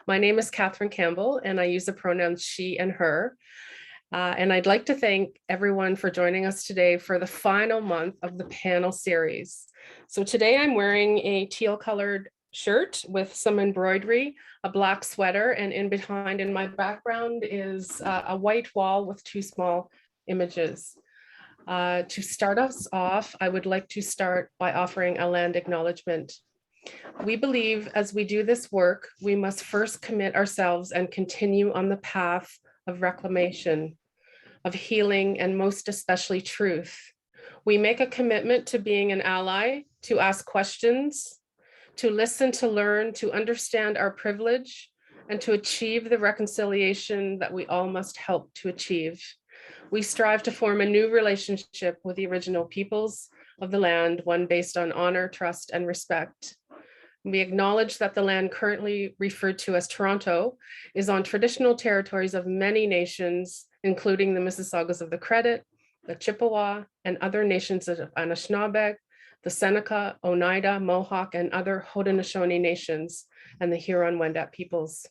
My name is Catherine Campbell, and I use the pronouns she and her. And I'd like to thank everyone for joining us today for the final month of the panel series. So today I'm wearing a teal colored shirt with some embroidery, a black sweater, and in behind in my background is a white wall with two small images. To start us off, I would like to start by offering a land acknowledgement. We believe as we do this work, we must first commit ourselves and continue on the path of reclamation, of healing, and most especially truth. We make a commitment to being an ally, to ask questions, to listen, to learn, to understand our privilege, and to achieve the reconciliation that we all must help to achieve. We strive to form a new relationship with the original peoples of the land, one based on honor, trust, and respect. We acknowledge that the land currently referred to as Toronto is on traditional territories of many nations, including the Mississaugas of the Credit, the Chippewa, and other nations of Anishinaabe, the Seneca, Oneida, Mohawk, and other Haudenosaunee nations, and the Huron-Wendat peoples.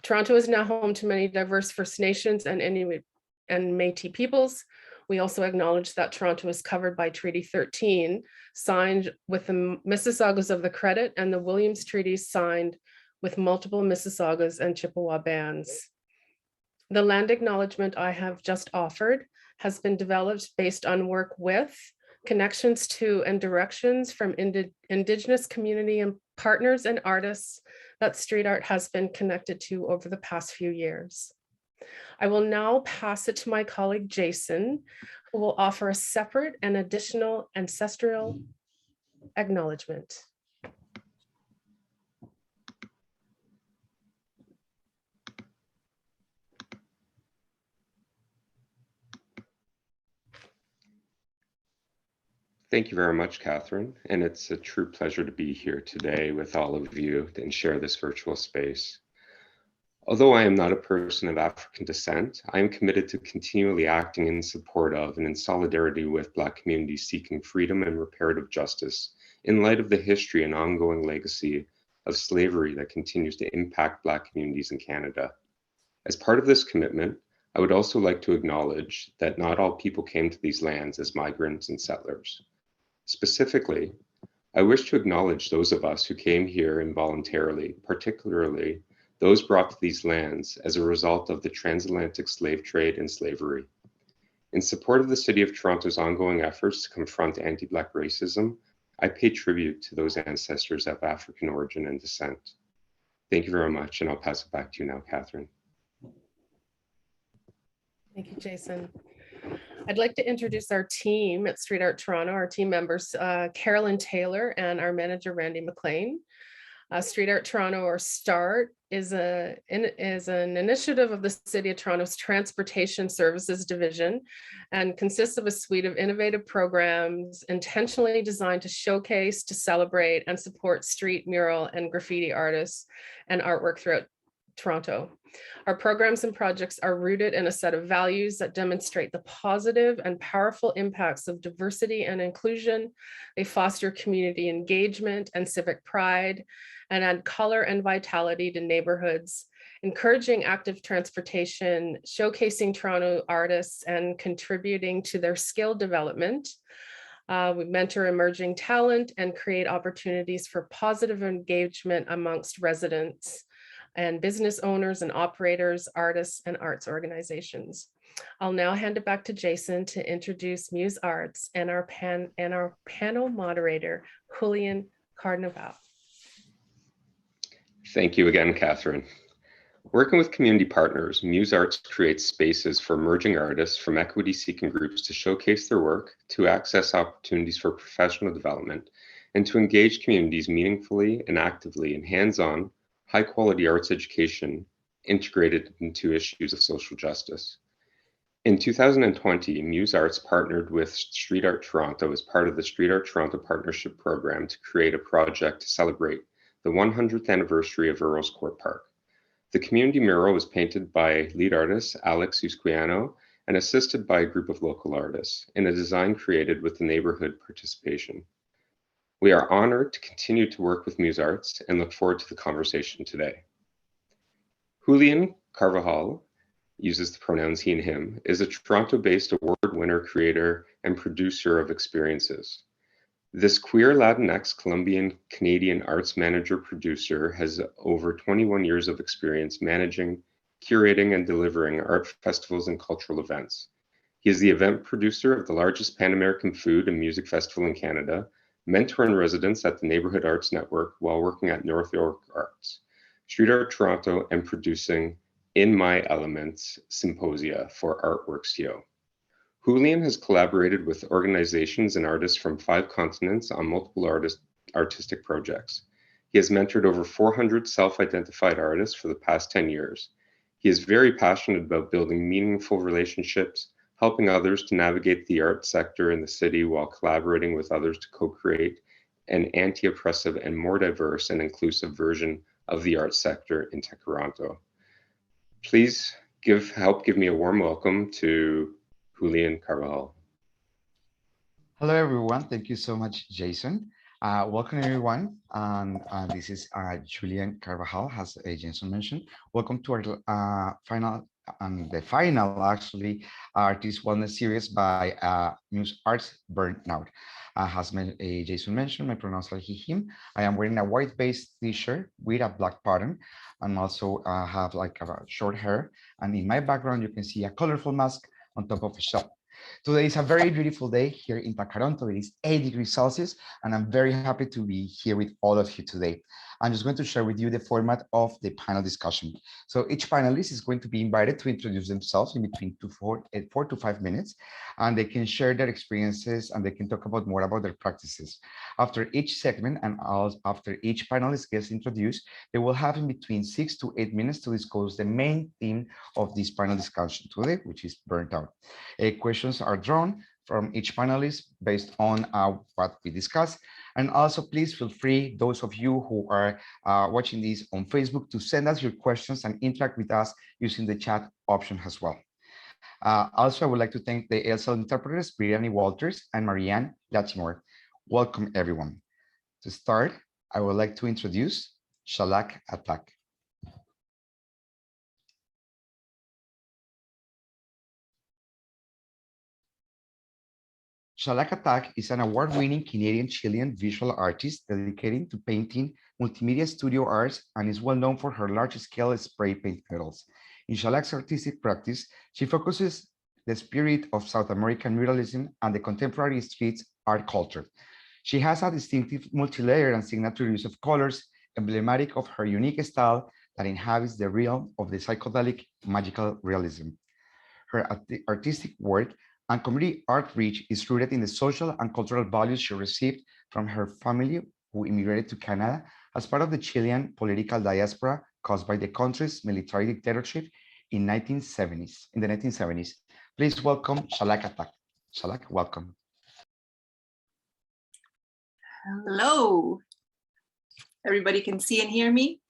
Toronto is now home to many diverse First Nations and Inuit and Métis peoples. We also acknowledge that Toronto is covered by Treaty 13, signed with the Mississaugas of the Credit, and the Williams Treaties signed with multiple Mississaugas and Chippewa bands. The land acknowledgement I have just offered has been developed based on work with, connections to, and directions from Indigenous community and partners and artists that street art has been connected to over the past few years. I will now pass it to my colleague, Jason, who will offer a separate and additional ancestral acknowledgement. Thank you very much, Catherine. And it's a true pleasure to be here today with all of you and share this virtual space. Although I am not a person of African descent, I am committed to continually acting in support of and in solidarity with Black communities seeking freedom and reparative justice in light of the history and ongoing legacy of slavery that continues to impact Black communities in Canada. As part of this commitment, I would also like to acknowledge that not all people came to these lands as migrants and settlers. Specifically, I wish to acknowledge those of us who came here involuntarily, particularly those brought to these lands as a result of the transatlantic slave trade and slavery. In support of the City of Toronto's ongoing efforts to confront anti-Black racism, I pay tribute to those ancestors of African origin and descent. Thank you very much, and I'll pass it back to you now, Catherine. Thank you, Jason. I'd like to introduce our team at Street Art Toronto, our team members, Carolyn Taylor and our manager, Randy McLean. Street Art Toronto, or START, is an initiative of the City of Toronto's Transportation Services Division and consists of a suite of innovative programs intentionally designed to showcase, to celebrate, and support street, mural, and graffiti artists and artwork throughout Toronto. Our programs and projects are rooted in a set of values that demonstrate the positive and powerful impacts of diversity and inclusion. They foster community engagement and civic pride, and add color and vitality to neighborhoods, encouraging active transportation, showcasing Toronto artists, and contributing to their skill development. We mentor emerging talent and create opportunities for positive engagement amongst residents and business owners and operators, artists, and arts organizations. I'll now hand it back to Jason to introduce MUSE Arts and our panel moderator, Julian Carvajal. Thank you again, Catherine. Working with community partners, MUSE Arts creates spaces for emerging artists from equity-seeking groups to showcase their work, to access opportunities for professional development, and to engage communities meaningfully and actively in hands-on, high-quality arts education integrated into issues of social justice. In 2020, MUSE Arts partnered with Street Art Toronto as part of the Street Art Toronto Partnership Program to create a project to celebrate the 100th anniversary of Earls Court Park. The community mural was painted by lead artist Alex Usquiano and assisted by a group of local artists in a design created with the neighborhood participation. We are honored to continue to work with MUSE Arts and look forward to the conversation today. Julian Carvajal, uses the pronouns he and him, is a Toronto-based award winner, creator, and producer of experiences. This queer Latinx Colombian Canadian arts manager producer has over 21 years of experience managing, curating, and delivering art festivals and cultural events. He is the event producer of the largest Pan-American food and music festival in Canada, mentor in residence at the Neighborhood Arts Network while working at North York Arts, StreetARToronto, and producing In My Elements symposia for Artworks.io. Julian has collaborated with organizations and artists from 5 continents on multiple artistic projects. He has mentored over 400 self-identified artists for the past 10 years. He is very passionate about building meaningful relationships, helping others to navigate the art sector in the city while collaborating with others to co-create an anti-oppressive and more diverse and inclusive version of the art sector in Toronto. Please help give me a warm welcome to Julian Carvajal. Hello, everyone. Thank you so much, Jason. Welcome, everyone. This is Julian Carvajal, as Jason mentioned. Welcome to our final, actually, Artist Wellness Series by MUSE Arts Burnout. As Jason mentioned, my pronouns are he, him. I am wearing a white-based t-shirt with a black pattern, and also have like a short hair. And in my background, you can see a colorful mask on top of a shelf. Today is a very beautiful day here in Toronto. It is 8 degrees Celsius, and I'm very happy to be here with all of you today. I'm just going to share with you the format of the panel discussion. So each panelist is going to be invited to introduce themselves in between 4 to 5 minutes, and they can share their experiences and they can talk about more about their practices. After each segment and after each panelist gets introduced, they will have in between 6 to 8 minutes to discuss the main theme of this panel discussion today, which is burnt out. Questions are drawn from each panelist based on what we discussed. And also, please feel free, those of you who are watching this on Facebook, to send us your questions and interact with us using the chat option as well. Also, I would like to thank the ASL interpreters, Brianny Walters and Marianne Latimore. Welcome, everyone. To start, I would like to introduce Shalak Atak. Shalak Atak is an award-winning Canadian-Chilean visual artist dedicated to painting, multimedia studio arts, and is well known for her large-scale spray paint murals. In Shalak's artistic practice, she focuses the spirit of South American muralism and the contemporary street art culture. She has a distinctive multi-layered and signature use of colors, emblematic of her unique style that inhabits the realm of the psychedelic magical realism. Her artistic work and community outreach is rooted in the social and cultural values she received from her family, who immigrated to Canada as part of the Chilean political diaspora caused by the country's military dictatorship in the 1970s. Please welcome Shalak Atak. Shalak, welcome. Hello. Everybody can see and hear me?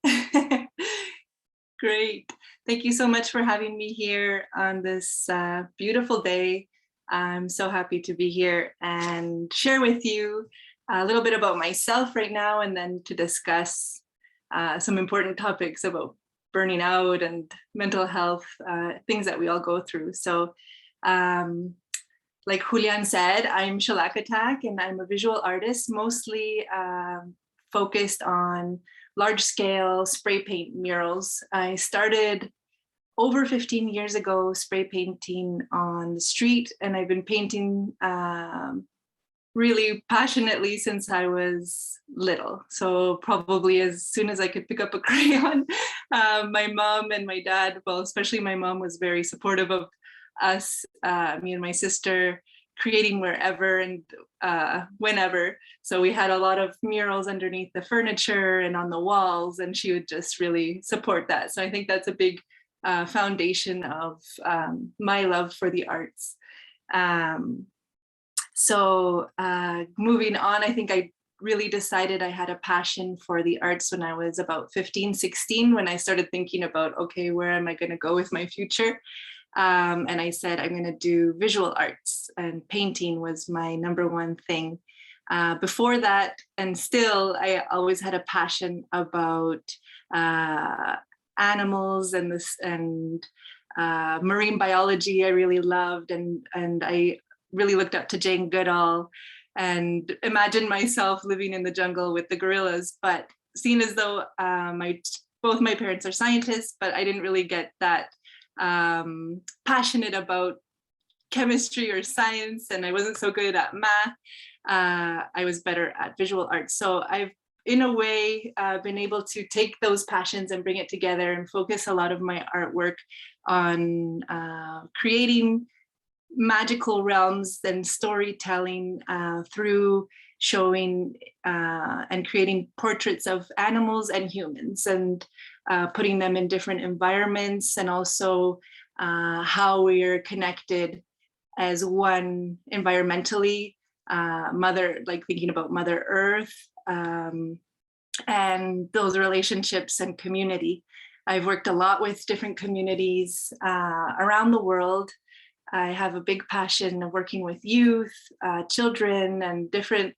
Great. Thank you so much for having me here on this beautiful day. I'm so happy to be here and share with you a little bit about myself right now, and then to discuss some important topics about burning out and mental health, things that we all go through. So like Julian said, I'm Shalak Atak, and I'm a visual artist, mostly focused on large-scale spray paint murals. I started over 15 years ago spray painting on the street, and I've been painting really passionately since I was little. So probably as soon as I could pick up a crayon. My mom and my dad, well, especially my mom, was very supportive of us, me and my sister, creating wherever and whenever. So we had a lot of murals underneath the furniture and on the walls, and she would just really support that. So I think that's a big foundation of my love for the arts. So moving on, I think I really decided I had a passion for the arts when I was about 15, 16, when I started thinking about, okay, where am I going to go with my future? And I said, I'm going to do visual arts, and painting was my #1 thing. Before that, and still, I always had a passion about animals and marine biology I really loved, and I really looked up to Jane Goodall and imagined myself living in the jungle with the gorillas. But seeing as though both my parents are scientists, but I didn't really get that passionate about chemistry or science, and I wasn't so good at math. I was better at visual arts. So I've, in a way, been able to take those passions and bring it together and focus a lot of my artwork on creating magical realms and storytelling through showing and creating portraits of animals and humans, and putting them in different environments, and also how we're connected as one environmentally, like thinking about Mother Earth, and those relationships and community. I've worked a lot with different communities around the world. I have a big passion of working with youth, children, and different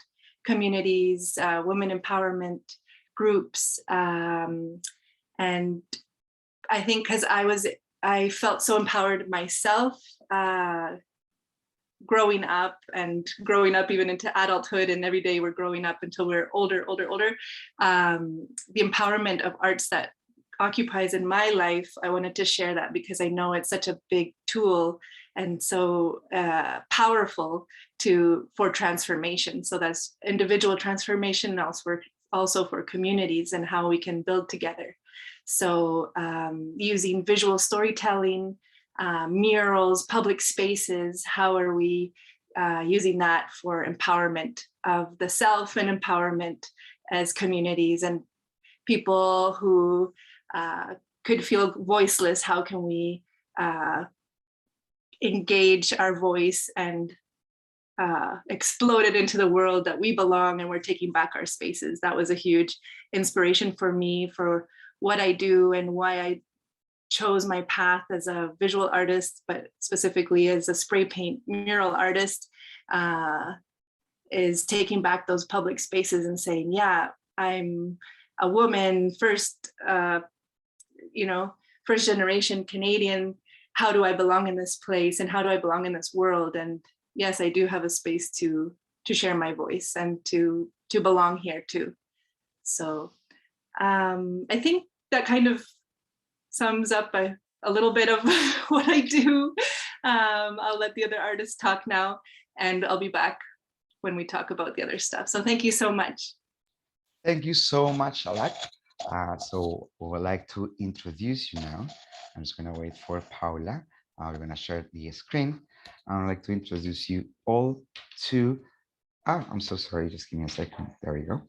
communities, women empowerment groups. And I think because I felt so empowered myself growing up even into adulthood, and every day we're growing up until we're older. The empowerment of arts that occupies in my life, I wanted to share that because I know it's such a big tool and so powerful for transformation. So that's individual transformation, and also for communities and how we can build together. So using visual storytelling, murals, public spaces, how are we using that for empowerment of the self and empowerment as communities and people who could feel voiceless? How can we engage our voice and explode it into the world that we belong, and we're taking back our spaces? That was a huge inspiration for me for what I do and why I chose my path as a visual artist, but specifically as a spray paint mural artist, is taking back those public spaces and saying, yeah, I'm a woman, first generation Canadian. How do I belong in this place, and how do I belong in this world? And yes, I do have a space to share my voice and to belong here too. So I think that kind of sums up a little bit of what I do. I'll let the other artists talk now, and I'll be back when we talk about the other stuff. So thank you so much. Thank you so much, Alak. So we would like to introduce you now. I'm just going to wait for Paula. We're going to share the screen. I would like to introduce you all to, I'm so sorry, just give me a second. There we go.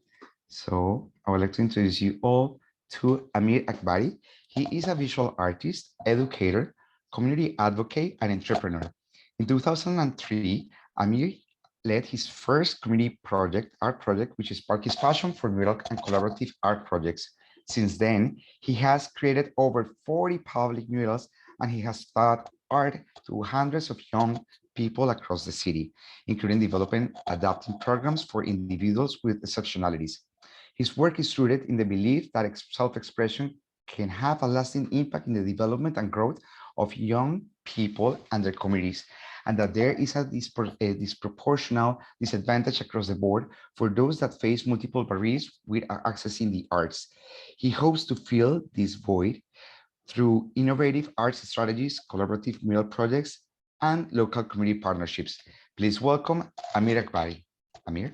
So I would like to introduce you all to Amir Akbari. He is a visual artist, educator, community advocate, and entrepreneur. In 2003, Amir led his first community art project, which sparked his passion for mural and collaborative art projects. Since then, he has created over 40 public murals, and he has taught art to hundreds of young people across the city, including developing adapting programs for individuals with exceptionalities. His work is rooted in the belief that self-expression can have a lasting impact in the development and growth of young people and their communities, and that there is a disproportional disadvantage across the board for those that face multiple barriers with accessing the arts. He hopes to fill this void through innovative arts strategies, collaborative mural projects, and local community partnerships. Please welcome Amir Akbari. Amir?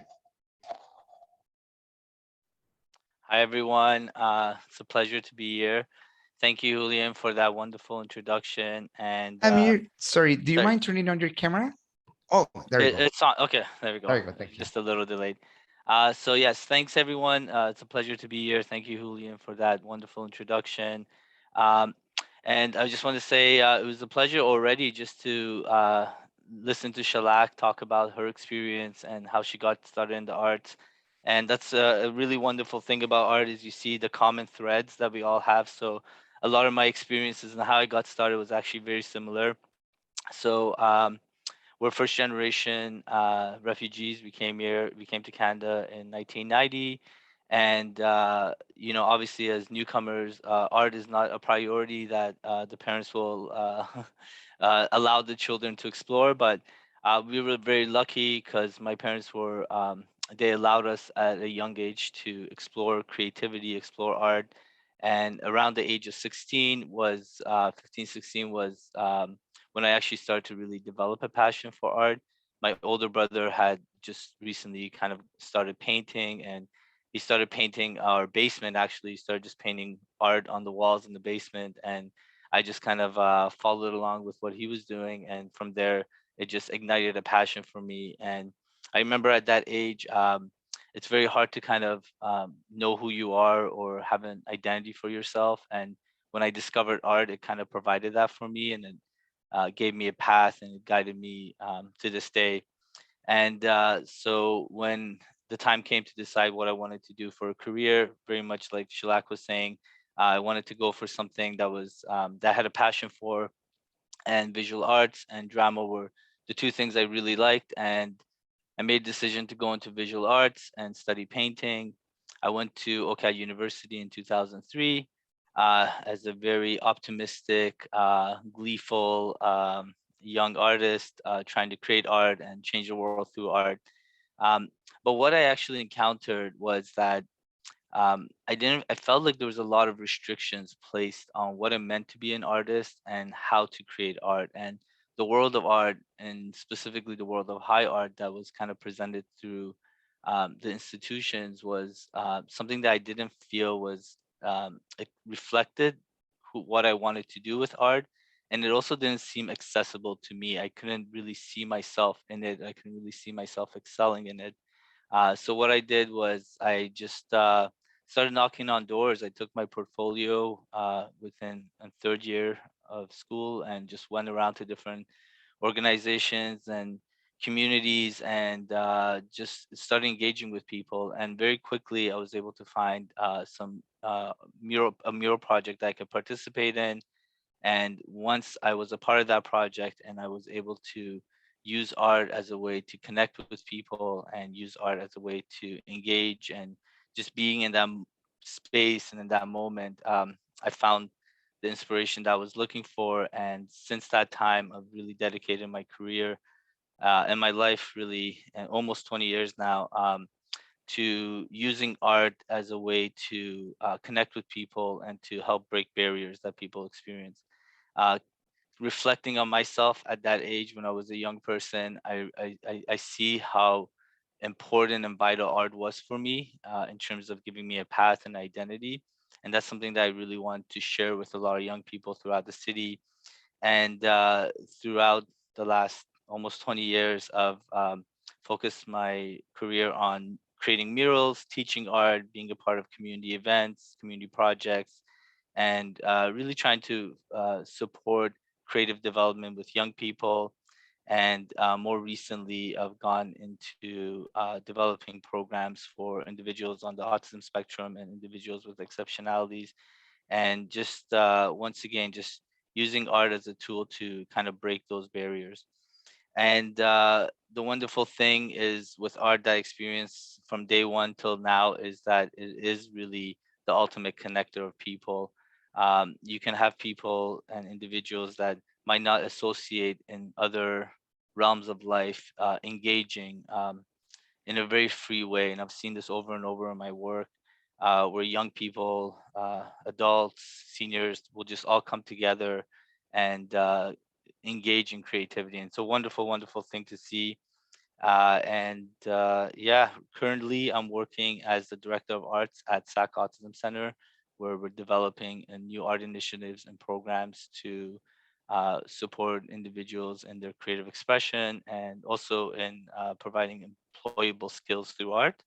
Hi, everyone. It's a pleasure to be here. Thank you, Julian, for that wonderful introduction. And Amir, sorry, do you mind turning on your camera? Oh, there you go. It's on. Okay, there we go. There you go. Thank you. Just a little delayed. So yes, thanks, everyone. It's a pleasure to be here. Thank you, Julian, for that wonderful introduction. And I just want to say it was a pleasure already just to listen to Shalak talk about her experience and how she got started in the arts. And that's a really wonderful thing about art is you see the common threads that we all have. So a lot of my experiences and how I got started was actually very similar. So we're first generation refugees. We came to Canada in 1990. And obviously, as newcomers, art is not a priority that the parents will allow the children to explore. But we were very lucky because my parents were they allowed us at a young age to explore creativity, explore art. And around the age of 16 was 15, 16 was when I actually started to really develop a passion for art. My older brother had just recently kind of started painting, and he started painting our basement. Actually, he started just painting art on the walls in the basement, and I just kind of followed along with what he was doing, and from there it just ignited a passion for me. And I remember at that age, it's very hard to kind of know who you are or have an identity for yourself. And when I discovered art, it kind of provided that for me, and it gave me a path, and it guided me to this day. And so when the time came to decide what I wanted to do for a career, very much like Shalak was saying, I wanted to go for something that was that I had a passion for, and visual arts and drama were the two things I really liked. And I made a decision to go into visual arts and study painting. I went to OCAD University in 2003 as a very optimistic, gleeful young artist trying to create art and change the world through art. Um, but what I actually encountered was that I felt like there was a lot of restrictions placed on what it meant to be an artist and how to create art. And the world of art, and specifically the world of high art that was kind of presented through the institutions, was something that I didn't feel was it reflected what I wanted to do with art. And it also didn't seem accessible to me. I couldn't really see myself in it. I couldn't really see myself excelling in it. So what I did was I just started knocking on doors. I took my portfolio within a third year of school and just went around to different organizations and communities, and just started engaging with people. And very quickly, I was able to find some a mural project that I could participate in. And once I was a part of that project, and I was able to use art as a way to connect with people and use art as a way to engage, and just being in that space and in that moment, I found the inspiration that I was looking for. And since that time, I've really dedicated my career and my life, really, and almost 20 years now, to using art as a way to connect with people and to help break barriers that people experience. Uh, Reflecting on myself at that age when I was a young person, I see how important and vital art was for me in terms of giving me a path and identity. And that's something that I really want to share with a lot of young people throughout the city. And throughout the last almost 20 years, I've focused my career on creating murals, teaching art, being a part of community events, community projects, and really trying to support creative development with young people. And more recently, I've gone into developing programs for individuals on the autism spectrum and individuals with exceptionalities. And just once again, just using art as a tool to kind of break those barriers. And the wonderful thing is with art that I experience from day one till now is that it is really the ultimate connector of people. You can have people and individuals that might not associate in other realms of life engaging in a very free way. And I've seen this over and over in my work, where young people, adults, seniors will just all come together and engage in creativity. And it's a wonderful, wonderful thing to see. Yeah, currently I'm working as the director of arts at SAC Autism Center, where we're developing new art initiatives and programs to support individuals in their creative expression, and also in providing employable skills through art.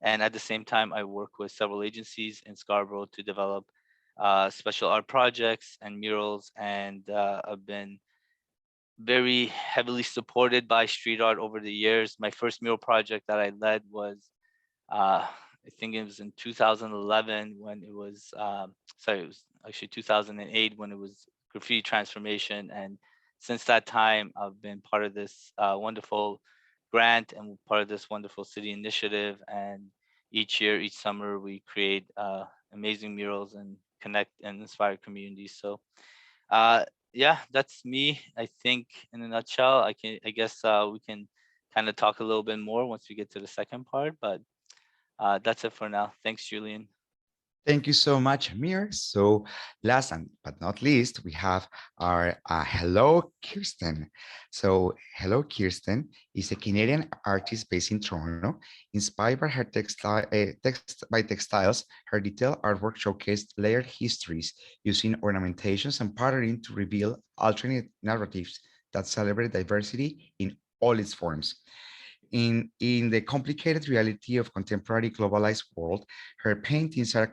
And at the same time, I work with several agencies in Scarborough to develop special art projects and murals. And I've been very heavily supported by street art over the years. My first mural project that I led was, I think it was in 2011 when it was, sorry, it was actually 2008 when it was graffiti transformation. And since that time, I've been part of this wonderful grant and part of this wonderful city initiative. And each year, each summer, we create amazing murals and connect and inspire communities. So yeah, that's me. I think in a nutshell. I guess we can kind of talk a little bit more once we get to the second part, but that's it for now. Thanks, Julian. Thank you so much, Amir. So last but not least, we have our Hello Kirsten. So Hello Kirsten is a Canadian artist based in Toronto. Inspired by her textiles, her detailed artwork showcased layered histories using ornamentations and patterning to reveal alternate narratives that celebrate diversity in all its forms. In the complicated reality of contemporary globalized world, her paintings are a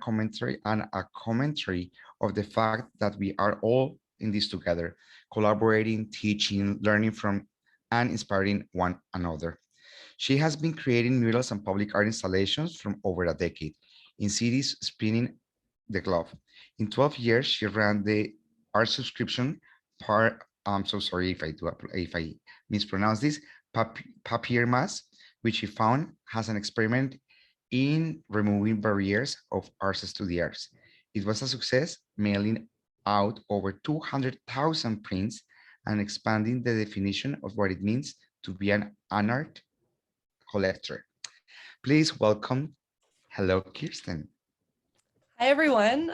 commentary of the fact that we are all in this together, collaborating, teaching, learning from, and inspiring one another. She has been creating murals and public art installations from over a decade in cities spinning the globe. In 12 years, she ran the art subscription part. I'm so sorry if I mispronounce this, Papier Mass, which he found has an experiment in removing barriers of artists to the arts. It was a success, mailing out over 200,000 prints and expanding the definition of what it means to be an art collector. Please welcome, hello, Kirsten. Hi, everyone.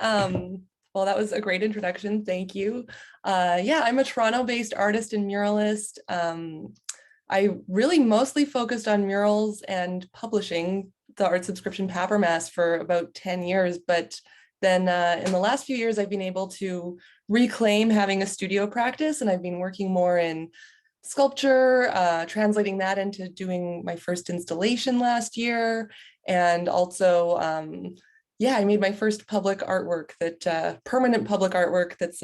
Well, that was a great introduction. Thank you. Yeah, I'm a Toronto-based artist and muralist. I really mostly focused on murals and publishing the art subscription Papier Mass for about 10 years. But then in the last few years, I've been able to reclaim having a studio practice, and I've been working more in sculpture, translating that into doing my first installation last year. And also, yeah, I made my first public artwork, that permanent public artwork that's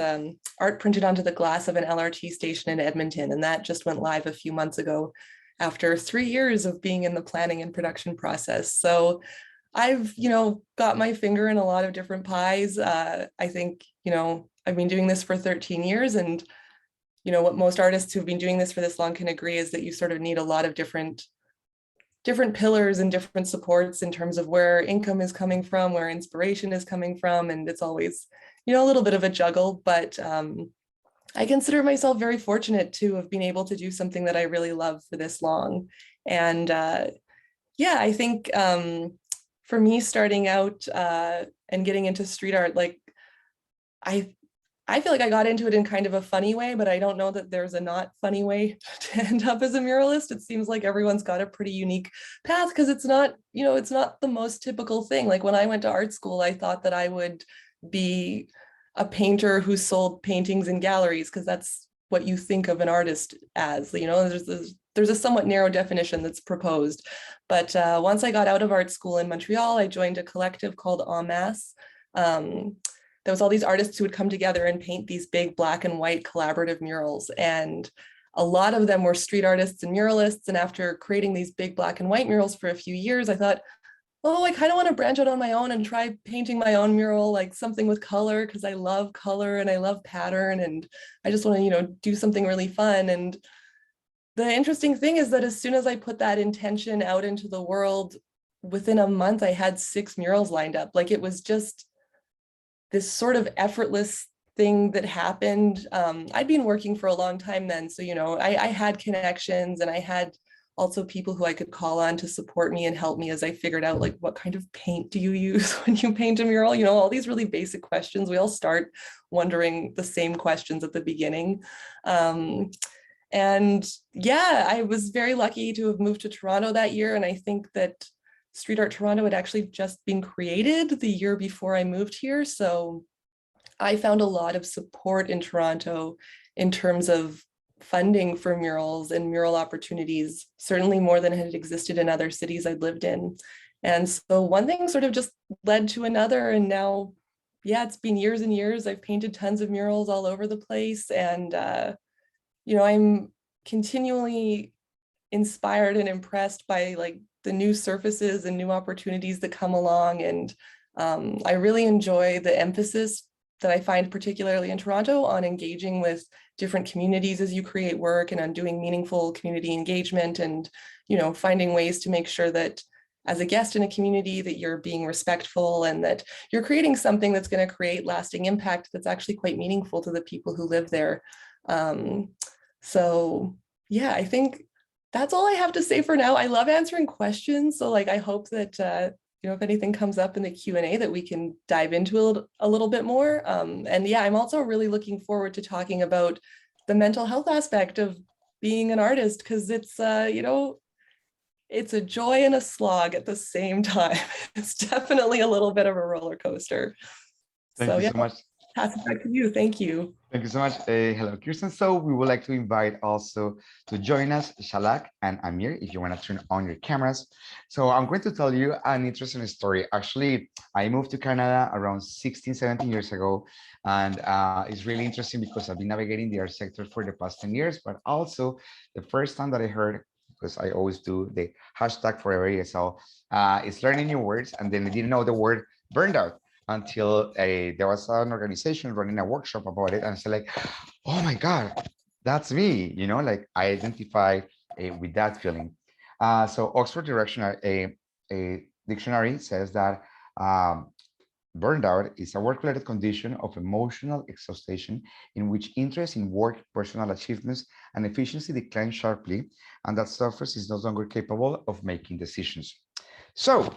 art printed onto the glass of an LRT station in Edmonton. And that just went live a few months ago after 3 years of being in the planning and production process. So I've, got my finger in a lot of different pies. I think, I've been doing this for 13 years, and, what most artists who've been doing this for this long can agree is that you sort of need a lot of different pillars and different supports in terms of where income is coming from, where inspiration is coming from. And it's always, a little bit of a juggle, but I consider myself very fortunate to have been able to do something that I really love for this long. And yeah, I think for me starting out and getting into street art, like I feel like I got into it in kind of a funny way, but I don't know that there's a not funny way to end up as a muralist. It seems like everyone's got a pretty unique path because it's not, it's not the most typical thing. Like when I went to art school, I thought that I would be a painter who sold paintings in galleries because that's what you think of an artist as, there's a somewhat narrow definition that's proposed. But once I got out of art school in Montreal, I joined a collective called En Masse. There was all these artists who would come together and paint these big black and white collaborative murals. And a lot of them were street artists and muralists. And after creating these big black and white murals for a few years, I thought, oh, I kind of want to branch out on my own and try painting my own mural, like something with color, because I love color and I love pattern. And I just want to, do something really fun. And the interesting thing is that as soon as I put that intention out into the world, within a month, I had 6 murals lined up. Like it was just this sort of effortless thing that happened. I'd been working for a long time then. So, I had connections, and I had also people who I could call on to support me and help me as I figured out, like, what kind of paint do you use when you paint a mural? All these really basic questions. We all start wondering the same questions at the beginning. And yeah, I was very lucky to have moved to Toronto that year. And I think that Street Art Toronto had actually just been created the year before I moved here. So I found a lot of support in Toronto in terms of funding for murals and mural opportunities, certainly more than had existed in other cities I'd lived in. And so one thing sort of just led to another. And now, yeah, it's been years and years. I've painted tons of murals all over the place. And, I'm continually inspired and impressed by like the new surfaces and new opportunities that come along. And I really enjoy the emphasis that I find particularly in Toronto on engaging with different communities as you create work, and on doing meaningful community engagement, and, finding ways to make sure that as a guest in a community, that you're being respectful and that you're creating something that's going to create lasting impact that's actually quite meaningful to the people who live there. So yeah, I think that's all I have to say for now. I love answering questions. So like, I hope that, if anything comes up in the Q&A that we can dive into a little bit more. And yeah, I'm also really looking forward to talking about the mental health aspect of being an artist, because it's, it's a joy and a slog at the same time. It's definitely a little bit of a roller coaster. Thank you so much. Pass it back to you. Thank you. Thank you so much. Hello, Kirsten. So we would like to invite also to join us, Shalak and Amir, if you want to turn on your cameras. So I'm going to tell you an interesting story. Actually, I moved to Canada around 16, 17 years ago. And it's really interesting because I've been navigating the art sector for the past 10 years, but also the first time that I heard, because I always do the hashtag forever ESL, is learning new words. And then I didn't know the word burnout until there was an organization running a workshop about it. And I said like, oh my God, that's me, like I identify with that feeling. So Oxford Dictionary, a dictionary says that burnout is a work-related condition of emotional exhaustion in which interest in work, personal achievements, and efficiency decline sharply, and that suffers is no longer capable of making decisions. So,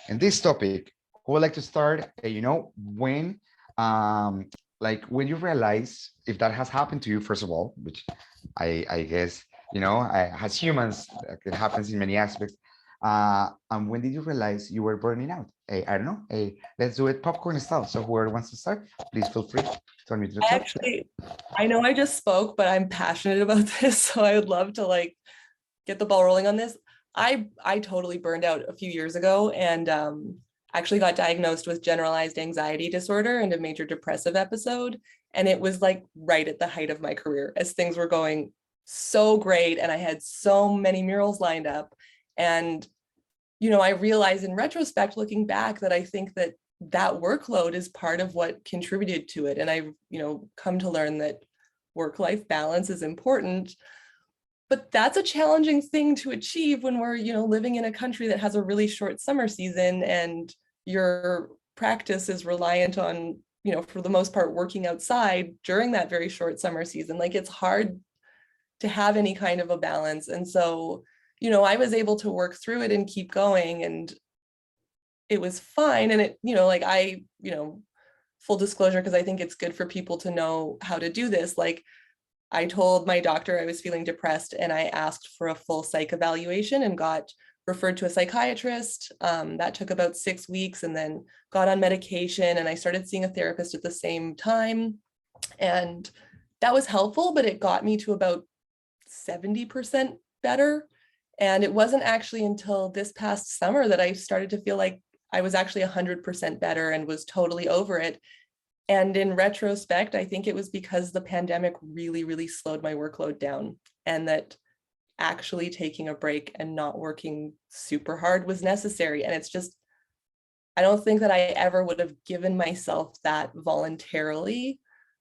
in this topic, who would like to start? When, when you realize if that has happened to you, first of all, which I guess as humans, it happens in many aspects. And when did you realize you were burning out? I don't know. Let's do it popcorn style. So whoever wants to start, please feel free to unmute yourself. Actually, I know I just spoke, but I'm passionate about this, so I would love to get the ball rolling on this. I totally burned out a few years ago, and actually got diagnosed with generalized anxiety disorder and a major depressive episode. And it was right at the height of my career, as things were going so great and I had so many murals lined up. And, I realize in retrospect, looking back, that I think that workload is part of what contributed to it. And I've, come to learn that work-life balance is important. But that's a challenging thing to achieve when we're, living in a country that has a really short summer season and your practice is reliant on, for the most part, working outside during that very short summer season. It's hard to have any kind of a balance. And so, I was able to work through it and keep going, and it was fine. And it, full disclosure, because I think it's good for people to know how to do this. I told my doctor I was feeling depressed, and I asked for a full psych evaluation and got referred to a psychiatrist. That took about 6 weeks, and then got on medication, and I started seeing a therapist at the same time. And that was helpful, but it got me to about 70% better. And it wasn't actually until this past summer that I started to feel like I was actually 100% better and was totally over it. And in retrospect, I think it was because the pandemic really, really slowed my workload down, and that actually taking a break and not working super hard was necessary. And it's just, I don't think that I ever would have given myself that voluntarily,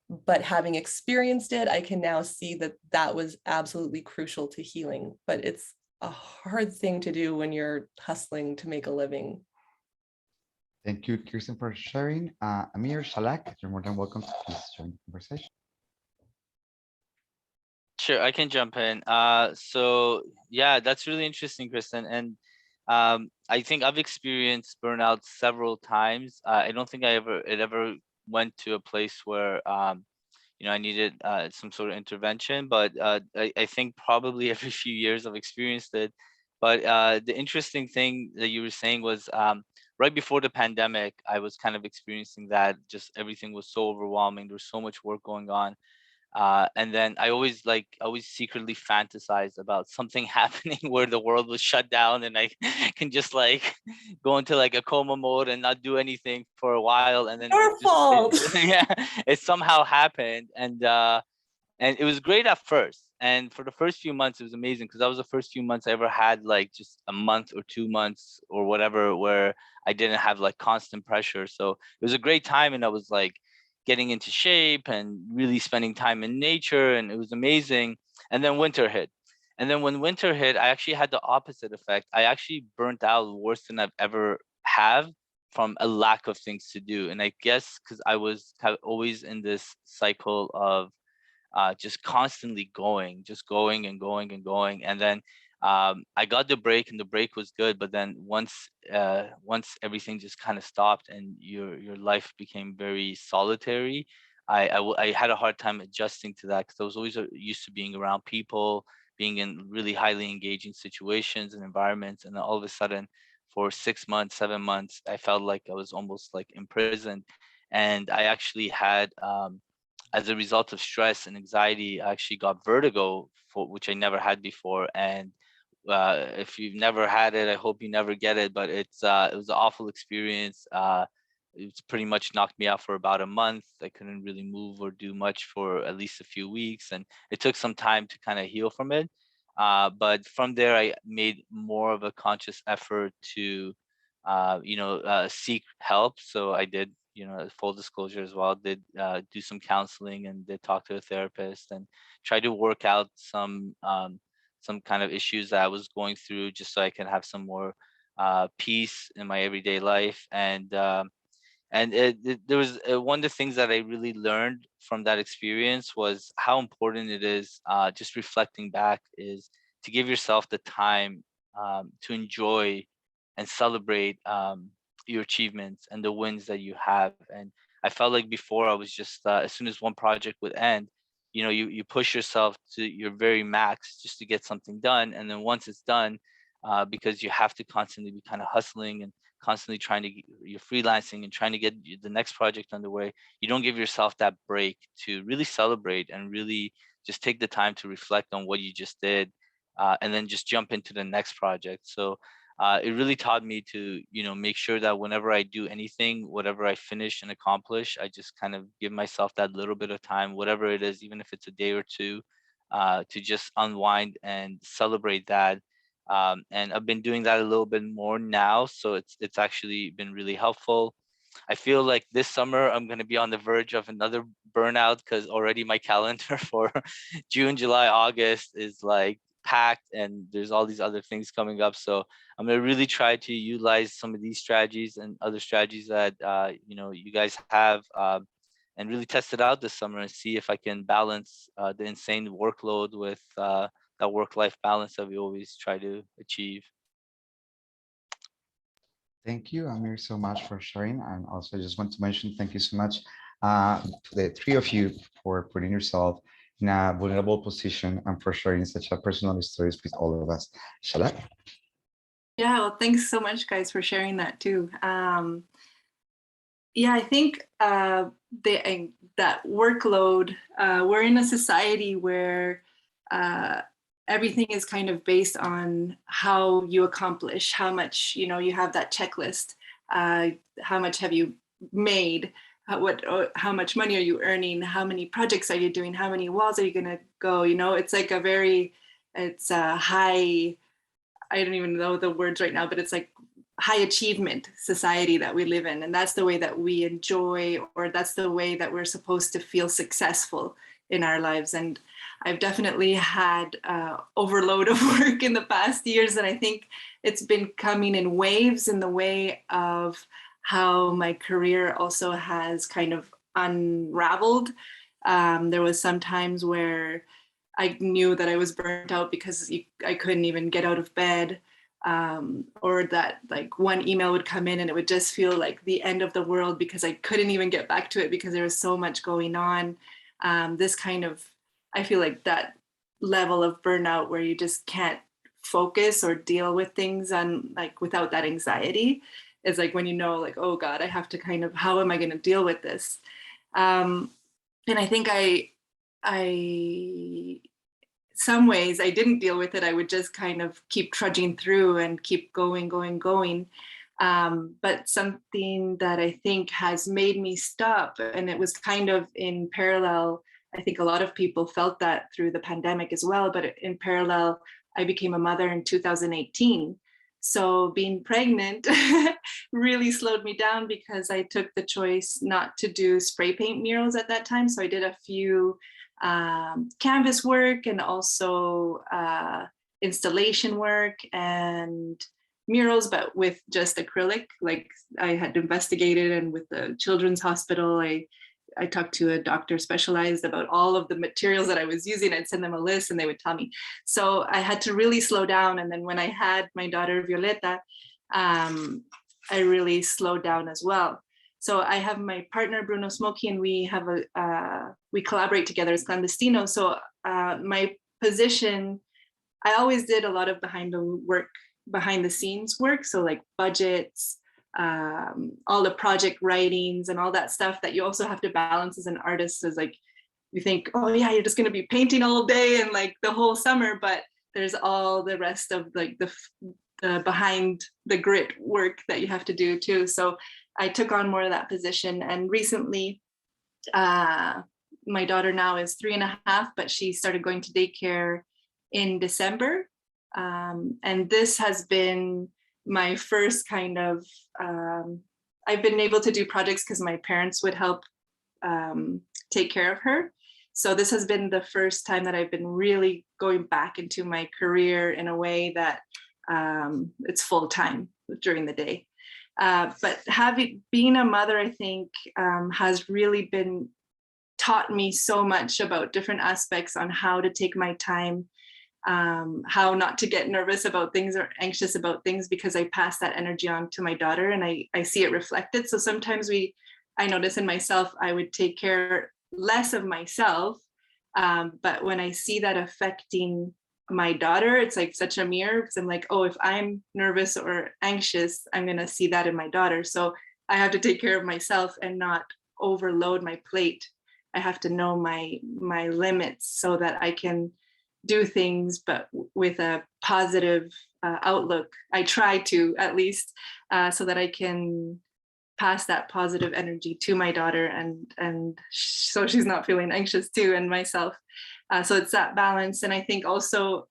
but having experienced it, I can now see that that was absolutely crucial to healing. But it's a hard thing to do when you're hustling to make a living. Thank you, Kirsten, for sharing. Amir, Shalak, you're more than welcome to please join the conversation. Sure, I can jump in. So yeah, that's really interesting, Kristen. And I think I've experienced burnout several times. I don't think it ever went to a place where I needed some sort of intervention, but I think probably every few years I've experienced it. But the interesting thing that you were saying was right before the pandemic, I was kind of experiencing that. Just everything was so overwhelming. There was so much work going on. And then I always secretly fantasize about something happening where the world was shut down and I can just go into a coma mode and not do anything for a while. And then it somehow happened. And it was great at first. And for the first few months, it was amazing because that was the first few months I ever had just a month or 2 months or whatever, where I didn't have constant pressure. So it was a great time. And I was getting into shape and really spending time in nature. And it was amazing. And then winter hit. And then when winter hit, I actually had the opposite effect. I actually burnt out worse than I've ever have from a lack of things to do. And I guess because I was always in this cycle of just constantly going, just going and going and going. And then I got the break, and the break was good. But then once everything just kind of stopped and your life became very solitary, I had a hard time adjusting to that, because I was always used to being around people, being in really highly engaging situations and environments. And then all of a sudden, for 6 months, 7 months, I felt like I was almost like imprisoned. And I actually had, as a result of stress and anxiety, I actually got vertigo, which I never had before. And if you've never had it, I hope you never get it. But it was an awful experience. It's pretty much knocked me out for about a month. I couldn't really move or do much for at least a few weeks, and it took some time to kind of heal from it. But from there, I made more of a conscious effort to, seek help. So I did, full disclosure as well, did do some counseling, and did talk to a therapist, and try to work out some kind of issues that I was going through, just so I can have some more peace in my everyday life. And there was one of the things that I really learned from that experience was how important it is, just reflecting back, is to give yourself the time to enjoy and celebrate your achievements and the wins that you have. And I felt like before, I was just, as soon as one project would end, you push yourself to your very max just to get something done. And then once it's done, because you have to constantly be kind of hustling and constantly trying to you're freelancing and trying to get the next project underway, you don't give yourself that break to really celebrate and really just take the time to reflect on what you just did, and then just jump into the next project. So it really taught me to make sure that whenever I do anything, whatever I finish and accomplish, I just kind of give myself that little bit of time, whatever it is, even if it's a day or two, to just unwind and celebrate that. And I've been doing that a little bit more now, so it's actually been really helpful. I feel like this summer I'm going to be on the verge of another burnout, because already my calendar for June, July, August is like packed, and there's all these other things coming up. So I'm going to really try to utilize some of these strategies and other strategies that you guys have, and really test it out this summer and see if I can balance the insane workload with that work-life balance that we always try to achieve. Thank you, Amir, so much for sharing. And also, I just want to mention thank you so much to the three of you for putting yourself in a vulnerable position and for sharing such a personal stories with all of us. Shala? Yeah, well, thanks so much, guys, for sharing that too. Yeah, I think that workload, we're in a society where everything is kind of based on how you accomplish, how much, you have that checklist, how much have you made, how much money are you earning, how many projects are you doing, how many walls are you gonna go, it's like it's a high, I don't even know the words right now, but it's like high achievement society that we live in. And that's the way that we enjoy, or that's the way that we're supposed to feel successful in our lives. And I've definitely had overload of work in the past years, and I think it's been coming in waves in the way of how my career also has kind of unraveled. There was some times where I knew that I was burnt out because I couldn't even get out of bed, or that like one email would come in and it would just feel like the end of the world because I couldn't even get back to it because there was so much going on. This kind of, I feel like that level of burnout where you just can't focus or deal with things and like without that anxiety is like when like, oh God, I have to kind of, how am I going to deal with this? And I think some ways I didn't deal with it. I would just kind of keep trudging through and keep going. But something that I think has made me stop, and it was kind of in parallel, I think a lot of people felt that through the pandemic as well, but in parallel, I became a mother in 2018. So being pregnant really slowed me down because I took the choice not to do spray paint murals at that time. So I did a few canvas work and also installation work and murals, but with just acrylic. Like I had investigated, and with the Children's Hospital, I talked to a doctor specialized about all of the materials that I was using. I'd send them a list and they would tell me. So I had to really slow down. And then when I had my daughter Violeta, I really slowed down as well. So I have my partner Bruno Smokey, and we have we collaborate together as Clandestino. So my position, I always did a lot of behind the scenes work. So like budgets, all the project writings and all that stuff that you also have to balance as an artist. Is like, you think, oh yeah, you're just going to be painting all day and like the whole summer, but there's all the rest of like the behind the grit work that you have to do too. So I took on more of that position. And recently, my daughter now is 3.5, but she started going to daycare in December. And this has been my first kind of, I've been able to do projects because my parents would help take care of her. So this has been the first time that I've been really going back into my career in a way that it's full time during the day. But being a mother, I think, has really been taught me so much about different aspects on how to take my time, how not to get nervous about things or anxious about things, because I pass that energy on to my daughter and I see it reflected. So sometimes I notice in myself, I would take care less of myself. But when I see that affecting my daughter, it's like such a mirror, because I'm like, oh, if I'm nervous or anxious, I'm going to see that in my daughter. So I have to take care of myself and not overload my plate. I have to know my limits so that I can do things, but with a positive outlook. I try to, at least, so that I can pass that positive energy to my daughter, and so she's not feeling anxious too, and myself. So it's that balance. And I think also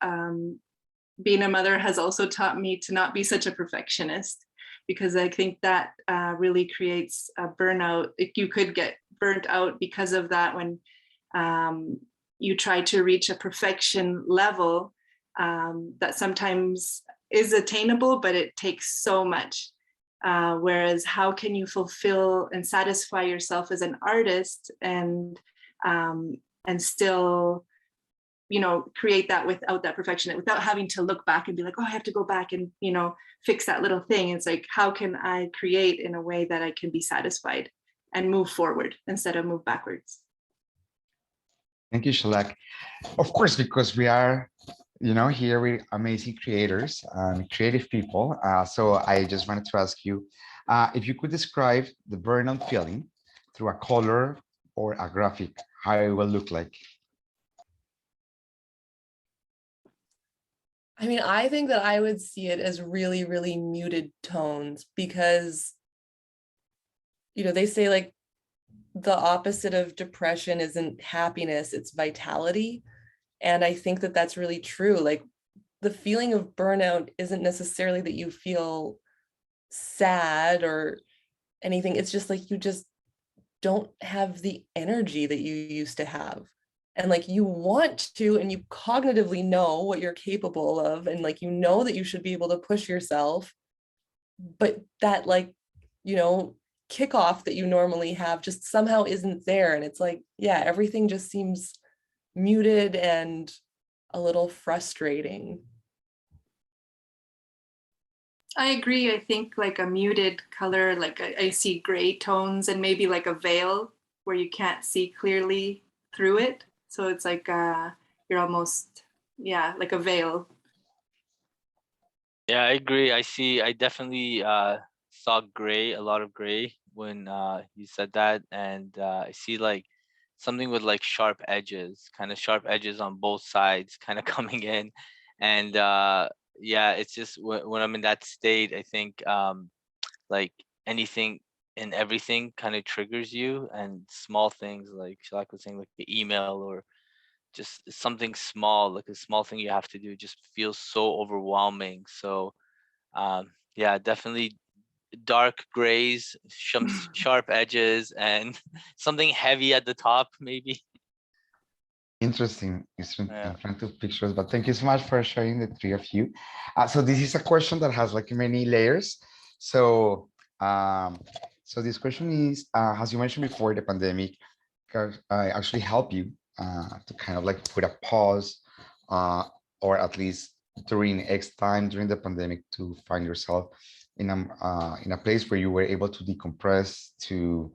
being a mother has also taught me to not be such a perfectionist, because I think that really creates a burnout. You could get burnt out because of that when you try to reach a perfection level that sometimes is attainable, but it takes so much. Whereas how can you fulfill and satisfy yourself as an artist and still, create that without that perfection, without having to look back and be like, oh, I have to go back and, fix that little thing. It's like, how can I create in a way that I can be satisfied and move forward instead of move backwards? Thank you, Shalak. Of course, because we are, here with amazing creators and creative people. So I just wanted to ask you if you could describe the burnout feeling through a color or a graphic, how it will look like. I mean, I think that I would see it as really, really muted tones, because, they say like the opposite of depression isn't happiness, it's vitality. And I think that that's really true. Like the feeling of burnout isn't necessarily that you feel sad or anything. It's just like you just don't have the energy that you used to have. And like you want to, and you cognitively know what you're capable of, and like that you should be able to push yourself, but that kickoff that you normally have just somehow isn't there. And it's like, yeah, everything just seems muted and a little frustrating. I agree. I think like a muted color, like I see gray tones and maybe like a veil where you can't see clearly through it. So it's like you're almost, like a veil. Yeah, I agree. I definitely saw a lot of gray when you said that. And I see like something with like sharp edges on both sides kind of coming in. And it's just when I'm in that state, I think like anything and everything kind of triggers you, and small things like Shalak was saying, like the email or just something small, like a small thing you have to do, just feels so overwhelming. So Yeah, definitely dark grays, some sharp edges, and something heavy at the top, maybe. Interesting, Yeah. in front of pictures, but thank you so much for sharing the three of you. So this is a question that has like many layers. So, so this question is, as you mentioned before, the pandemic actually helped you to kind of like put a pause, or at least during X time during the pandemic to find yourself in a place where you were able to decompress, to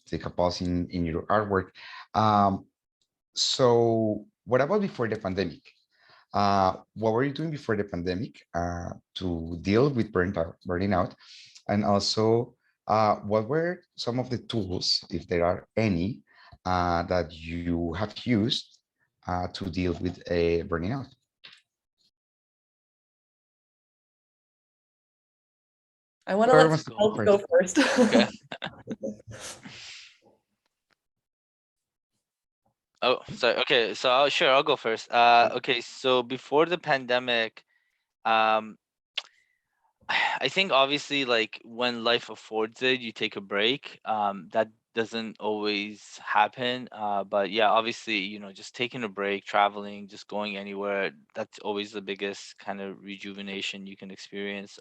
take a pause in your artwork. So what about before the pandemic? What were you doing before the pandemic to deal with burning out? And also, what were some of the tools, if there are any, that you have used to deal with a burning out? I want to Whoever let wants to someone else go first. Okay. Oh, sorry. Okay, so I'll go first. Okay, so before the pandemic, um, I think obviously like when life affords it, you take a break. That doesn't always happen. But yeah, obviously, just taking a break, traveling, just going anywhere, that's always the biggest kind of rejuvenation you can experience.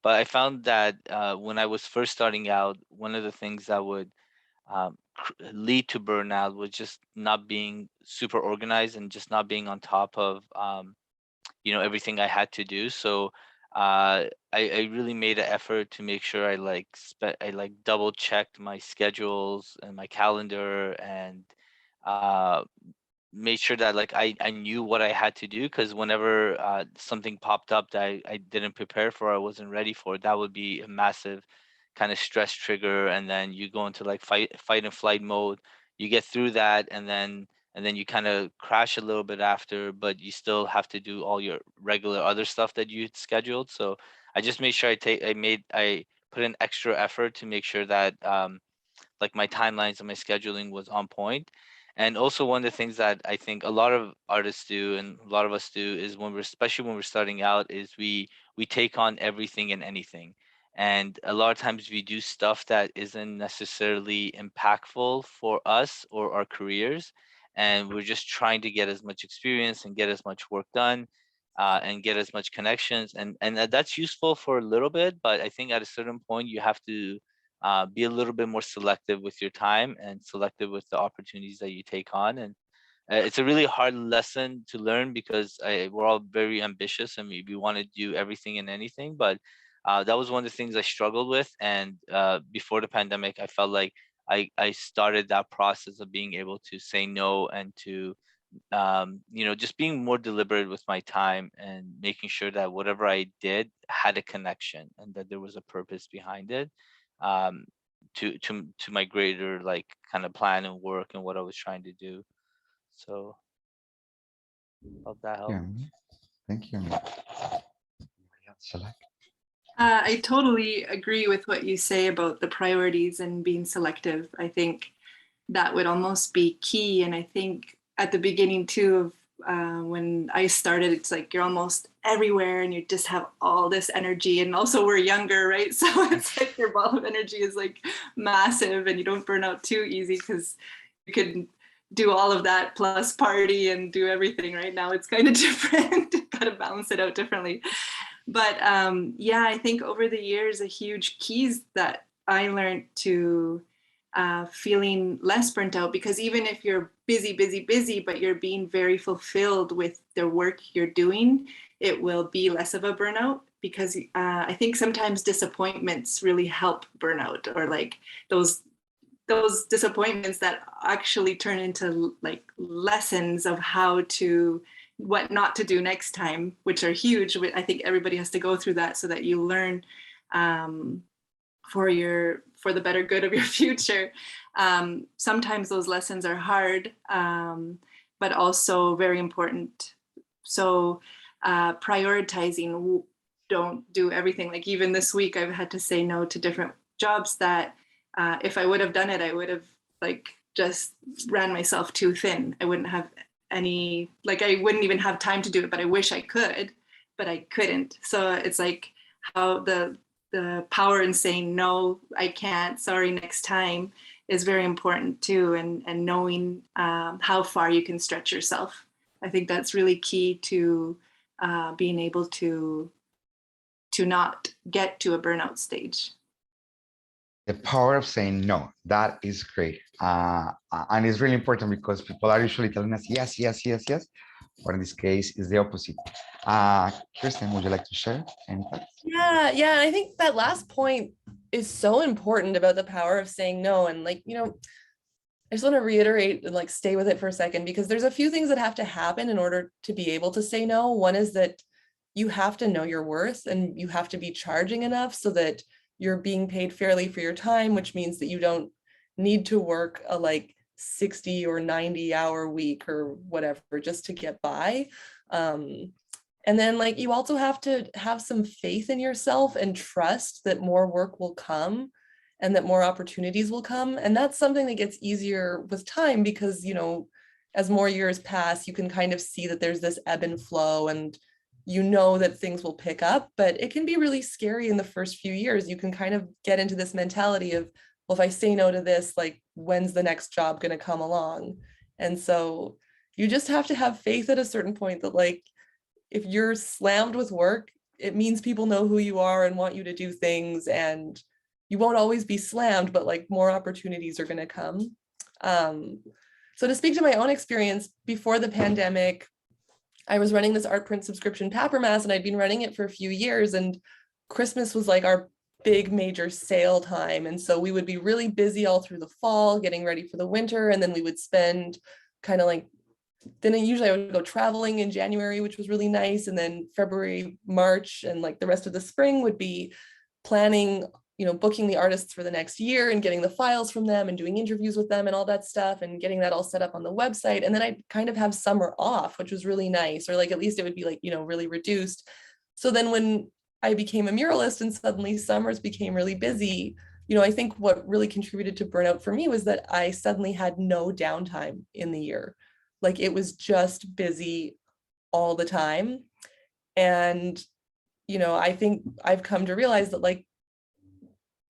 But I found that when I was first starting out, one of the things that would lead to burnout was just not being super organized and just not being on top of everything I had to do. So I really made an effort to make sure I like double checked my schedules and my calendar, and uh, made sure that like I knew what I had to do, because whenever something popped up that I didn't prepare for, I wasn't ready for, that would be a massive kind of stress trigger, and then you go into like fight and flight mode. You get through that, and then you kind of crash a little bit after, but you still have to do all your regular other stuff that you scheduled. So I just made sure I put in extra effort to make sure that like my timelines and my scheduling was on point. And also one of the things that I think a lot of artists do and a lot of us do is especially when we're starting out, is we take on everything and anything. And a lot of times we do stuff that isn't necessarily impactful for us or our careers. And we're just trying to get as much experience and get as much work done, and get as much connections. And that's useful for a little bit, but I think at a certain point you have to be a little bit more selective with your time and selective with the opportunities that you take on. And it's a really hard lesson to learn, because we're all very ambitious and we want to do everything and anything. But that was one of the things I struggled with. And before the pandemic, I felt like I started that process of being able to say no, and to just being more deliberate with my time and making sure that whatever I did had a connection and that there was a purpose behind it, um, to my greater like kind of plan and work and what I was trying to do. So hope that helps. Yeah, thank you. Select. I totally agree with what you say about the priorities and being selective. I think that would almost be key. And I think at the beginning too of when I started, it's like you're almost everywhere and you just have all this energy. And also we're younger, right? So it's like your ball of energy is like massive, and you don't burn out too easy because you can do all of that plus party and do everything. Right now it's kind of different. Got to balance it out differently. But yeah, I think over the years, a huge keys that I learned to feeling less burnt out, because even if you're busy, but you're being very fulfilled with the work you're doing, it will be less of a burnout. Because I think sometimes disappointments really help burnout, or like those disappointments that actually turn into like lessons of what not to do next time, which are huge. I think everybody has to go through that so that you learn for the better good of your future. Sometimes those lessons are hard, but also very important. So prioritizing, don't do everything. Like even this week, I've had to say no to different jobs that if I would have done it, I would have like just ran myself too thin. I wouldn't have I wouldn't even have time to do it, but I wish I could. but I couldn't. So it's like how the power in saying, no, I can't, sorry, next time, is very important too. And knowing how far you can stretch yourself. I think that's really key to being able to not get to a burnout stage. The power of saying no, that is great. And it's really important because people are usually telling us yes, yes, yes, yes. But in this case, it's the opposite. Kirsten, would you like to share any thoughts? Yeah, yeah. And I think that last point is so important about the power of saying no. And like, you know, I just want to reiterate and like stay with it for a second, because there's a few things that have to happen in order to be able to say no. One is that you have to know your worth, and you have to be charging enough so that you're being paid fairly for your time, which means that you don't need to work a like 60 or 90 hour week or whatever just to get by. And then like you also have to have some faith in yourself and trust that more work will come and that more opportunities will come. And that's something that gets easier with time because, you know, as more years pass, you can kind of see that there's this ebb and flow, and you know that things will pick up, but it can be really scary in the first few years. You can kind of get into this mentality of, well, if I say no to this, like, when's the next job going to come along? And so you just have to have faith at a certain point that, like, if you're slammed with work, it means people know who you are and want you to do things, and you won't always be slammed, but like more opportunities are going to come. So to speak to my own experience, before the pandemic, I was running this art print subscription Papermass, and I'd been running it for a few years, and Christmas was like our big major sale time. And so we would be really busy all through the fall, getting ready for the winter. And then we would spend kind of like, then usually I would go traveling in January, which was really nice. And then February, March, and like the rest of the spring would be planning, you know, booking the artists for the next year and getting the files from them and doing interviews with them and all that stuff and getting that all set up on the website. And then I'd kind of have summer off, which was really nice, or like at least it would be like, you know, really reduced. So then when I became a muralist and suddenly summers became really busy, you know, I think what really contributed to burnout for me was that I suddenly had no downtime in the year. Like it was just busy all the time. And, you know, I think I've come to realize that like,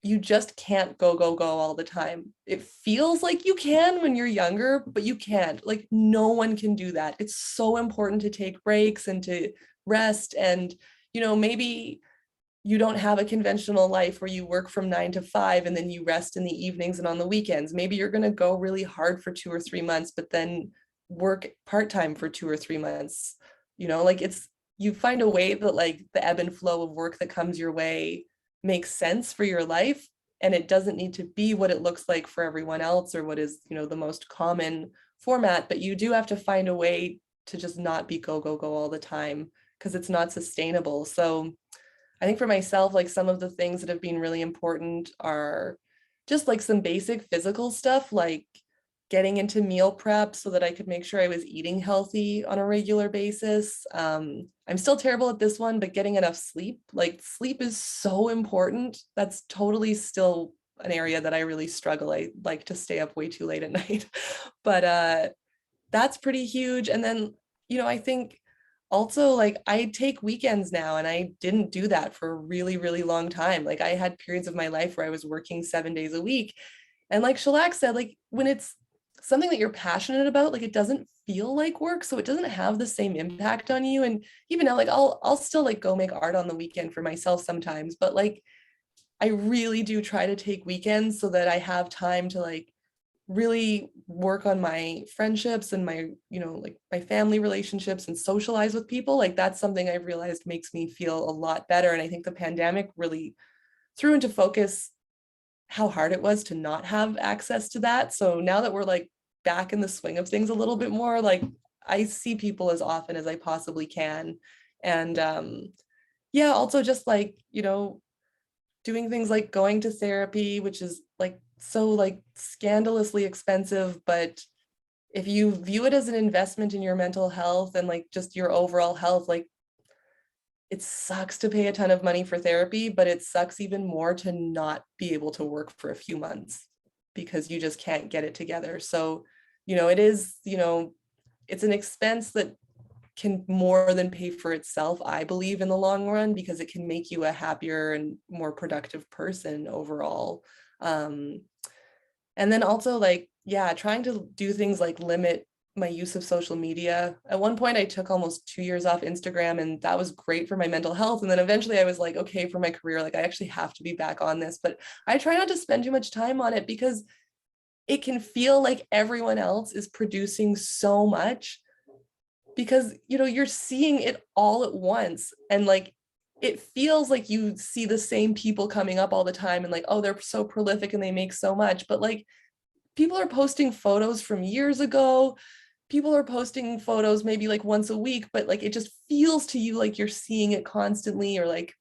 you just can't go all the time. It feels like you can when you're younger, but you can't. Like no one can do that. It's so important to take breaks and to rest. And, you know, maybe you don't have a conventional life where you work from 9 to 5 and then you rest in the evenings and on the weekends. Maybe you're going to go really hard for 2 or 3 months, but then work part-time for 2 or 3 months. You know, like you find a way that like the ebb and flow of work that comes your way makes sense for your life, and it doesn't need to be what it looks like for everyone else or what is, you know, the most common format. But you do have to find a way to just not be go all the time, because it's not sustainable. So I think for myself, like some of the things that have been really important are just like some basic physical stuff, like getting into meal prep so that I could make sure I was eating healthy on a regular basis. I'm still terrible at this one, but getting enough sleep, like sleep is so important. That's totally still an area that I really struggle. I like to stay up way too late at night, but that's pretty huge. And then, you know, I think also like I take weekends now, and I didn't do that for a really, really long time. Like I had periods of my life where I was working 7 days a week. And like Shalak said, like when it's something that you're passionate about, like it doesn't feel like work, so it doesn't have the same impact on you. And even now, like I'll still like go make art on the weekend for myself sometimes, but like I really do try to take weekends so that I have time to like really work on my friendships and my, you know, like my family relationships and socialize with people. Like that's something I've realized makes me feel a lot better. And I think the pandemic really threw into focus how hard it was to not have access to that. So now that we're like back in the swing of things a little bit more, like I see people as often as I possibly can. And yeah, also just like, you know, doing things like going to therapy, which is like so like scandalously expensive, but if you view it as an investment in your mental health and like just your overall health, like it sucks to pay a ton of money for therapy, but it sucks even more to not be able to work for a few months because you just can't get it together. So, you know, it is, you know, it's an expense that can more than pay for itself, I believe, in the long run, because it can make you a happier and more productive person overall. And then also like, yeah, trying to do things like limit my use of social media. At one point, I took almost 2 years off Instagram, and that was great for my mental health. And then eventually I was like, okay, for my career, like I actually have to be back on this, but I try not to spend too much time on it because it can feel like everyone else is producing so much, because, you know, you're seeing it all at once. And like, it feels like you see the same people coming up all the time and like, oh, they're so prolific and they make so much. But like, people are posting photos from years ago. People are posting photos maybe like once a week, but like, it just feels to you like you're seeing it constantly, or like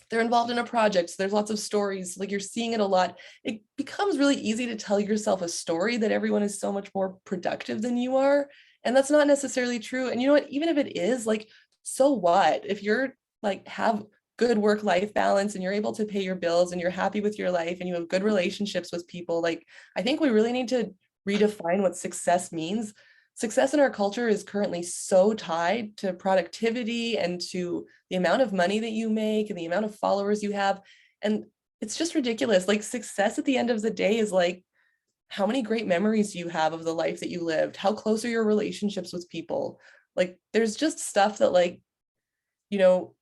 they're involved in a project. So there's lots of stories, like you're seeing it a lot. It becomes really easy to tell yourself a story that everyone is so much more productive than you are. And that's not necessarily true. And you know what, even if it is, like, so what? If you're like have good work-life balance and you're able to pay your bills and you're happy with your life and you have good relationships with people, like, I think we really need to redefine what success means. Success in our culture is currently so tied to productivity and to the amount of money that you make and the amount of followers you have. And it's just ridiculous. Like, success at the end of the day is like, how many great memories you have of the life that you lived? How close are your relationships with people? Like, there's just stuff that, like, you know,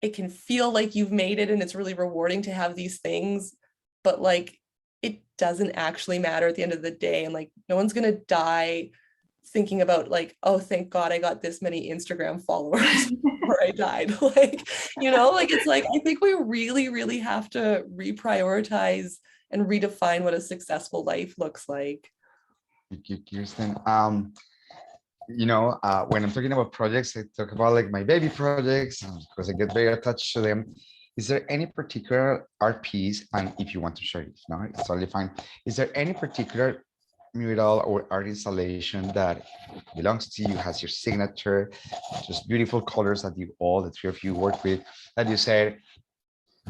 it can feel like you've made it and it's really rewarding to have these things, but like, it doesn't actually matter at the end of the day. And like, no one's gonna die thinking about like, oh, thank God I got this many Instagram followers before I died. Like, you know, like, it's like, I think we really, really have to reprioritize and redefine what a successful life looks like. Thank you, Kirsten. You know, when I'm talking about projects, I talk about like my baby projects because I get very attached to them. Is there any particular art piece, and if you want to share it, no, it's totally fine. Is there any particular mural or art installation that belongs to you, has your signature, just beautiful colors that you all, the three of you work with, that you said,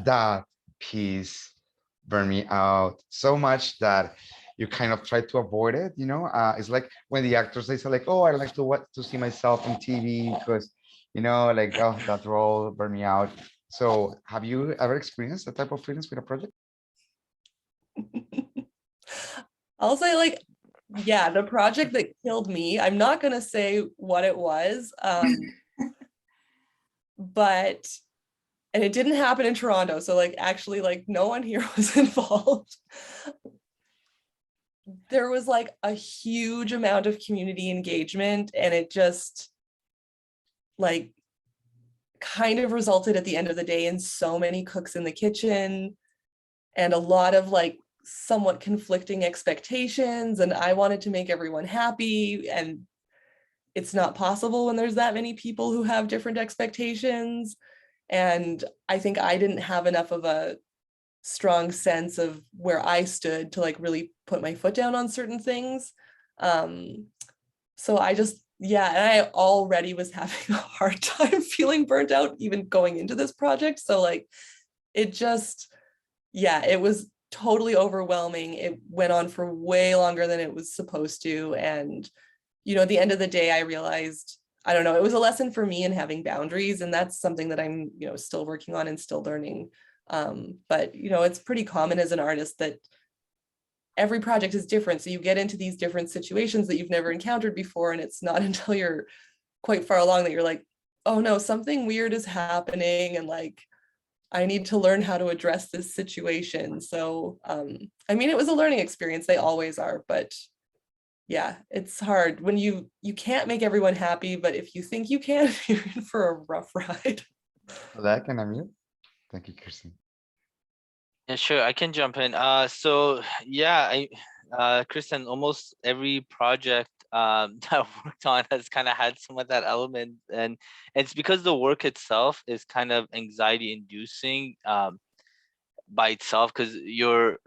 that piece burned me out so much that you kind of try to avoid it, you know? It's like when the actors, they say like, oh, I like to see myself on TV because, you know, like, oh, that role burned me out. So have you ever experienced that type of feelings with a project? I'll say, like, yeah, the project that killed me, I'm not gonna say what it was, but, and it didn't happen in Toronto, so like, actually, like, no one here was involved. There was like a huge amount of community engagement, and it just like kind of resulted at the end of the day in so many cooks in the kitchen and a lot of like somewhat conflicting expectations. And I wanted to make everyone happy, and it's not possible when there's that many people who have different expectations. And I think I didn't have enough of a strong sense of where I stood to like really put my foot down on certain things. So I just, yeah, and I already was having a hard time feeling burnt out even going into this project. So like, it just, yeah, it was totally overwhelming. It went on for way longer than it was supposed to. And, you know, at the end of the day, I realized, I don't know, it was a lesson for me in having boundaries. And that's something that I'm, you know, still working on and still learning. But, you know, it's pretty common as an artist that every project is different. So you get into these different situations that you've never encountered before. And it's not until you're quite far along that you're like, oh no, something weird is happening. And like, I need to learn how to address this situation. So, I mean, it was a learning experience. They always are, but yeah, it's hard when you can't make everyone happy, but if you think you can, you're in for a rough ride. That can I mute? Thank you, Kirsten. Yeah, sure. I can jump in. So yeah, Kristen, almost every project that I worked on has kind of had some of that element, and it's because the work itself is kind of anxiety inducing by itself, because you're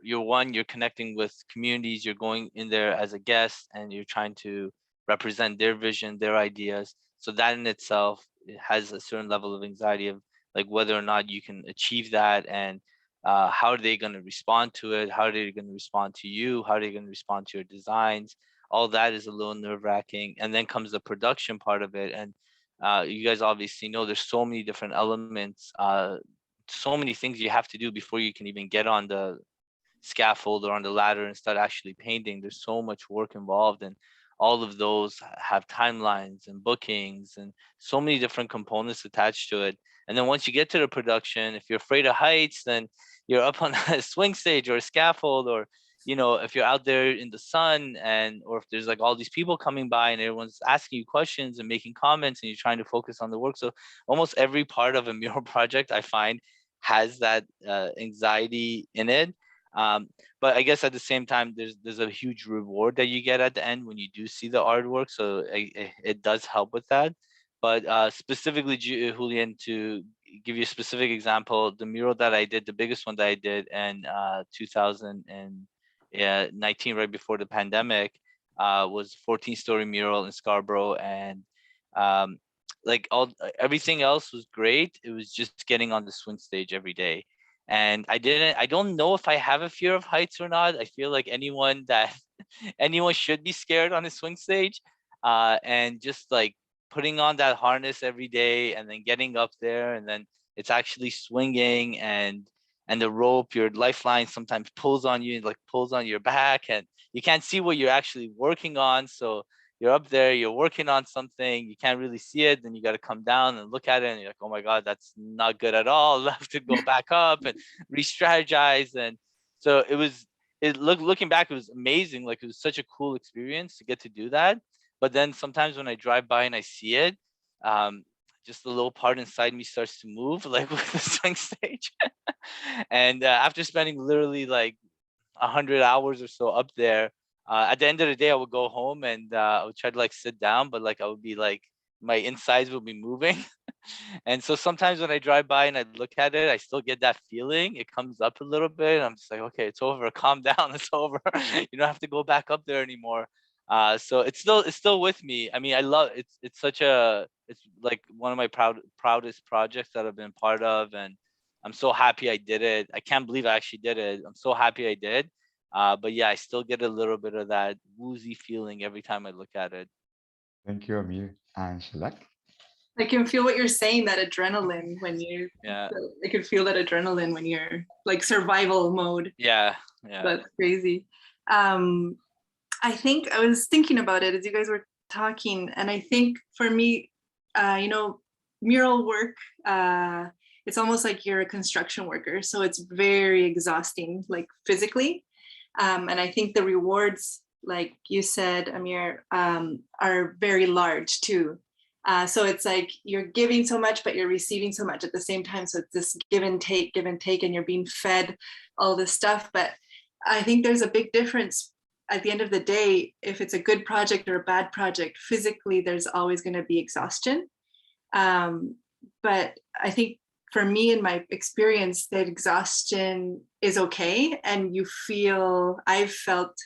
connecting with communities, you're going in there as a guest, and you're trying to represent their vision, their ideas. So that in itself, it has a certain level of anxiety of like whether or not you can achieve that, and how are they going to respond to it? How are they going to respond to you? How are they going to respond to your designs? All that is a little nerve-wracking. And then comes the production part of it. And You guys obviously know there's so many different elements, so many things you have to do before you can even get on the scaffold or on the ladder and start actually painting. There's so much work involved, and all of those have timelines and bookings and so many different components attached to it. And then once you get to the production, if you're afraid of heights, then you're up on a swing stage or a scaffold, or if you're out there in the sun, or if there's like all these people coming by and everyone's asking you questions and making comments and you're trying to focus on the work. So almost every part of a mural project I find has that anxiety in it. But I guess at the same time, there's a huge reward that you get at the end when you do see the artwork. So it does help with that. But specifically, Julian, to give you a specific example, the mural that I did, the biggest one that I did in 2019, right before the pandemic, was a 14-story mural in Scarborough. And like everything else was great. It was just getting on the swing stage every day. And I don't know if I have a fear of heights or not. I feel like anyone should be scared on a swing stage. And just like putting on that harness every day and then getting up there, and then it's actually swinging, and the rope, your lifeline sometimes pulls on you, like pulls on your back, and you can't see what you're actually working on. So you're up there, you're working on something, you can't really see it, then you got to come down and look at it, and you're like, oh my God, that's not good at all. I have to go back up and re-strategize. And so looking back, it was amazing. Like, it was such a cool experience to get to do that. But then sometimes when I drive by and I see it, just a little part inside me starts to move, like with the swing stage. And after spending literally like 100 hours or so up there, at the end of the day, I would go home and I would try to like sit down, but like I would be like, my insides would be moving. And so sometimes when I drive by and I look at it, I still get that feeling. It comes up a little bit. I'm just like, okay, it's over. Calm down. It's over. You don't have to go back up there anymore. So it's still with me. I mean, I love it. It's like one of my proudest projects that I've been part of, and I'm so happy I did it. I can't believe I actually did it. I'm so happy I did. But yeah, I still get a little bit of that woozy feeling every time I look at it. Thank you, Amir and Shalak. I can feel what you're saying, that adrenaline when you, Yeah. I can feel that adrenaline when you're like survival mode. Yeah. That's crazy. I think I was thinking about it as you guys were talking, and I think for me, mural work, it's almost like you're a construction worker. So it's very exhausting, like physically. And I think the rewards, like you said, Amir, are very large too. So it's like you're giving so much, but you're receiving so much at the same time. So it's this give and take, and you're being fed all this stuff. But I think there's a big difference at the end of the day. If it's a good project or a bad project, physically, there's always going to be exhaustion. But I think for me, in my experience, that exhaustion is okay. And I've felt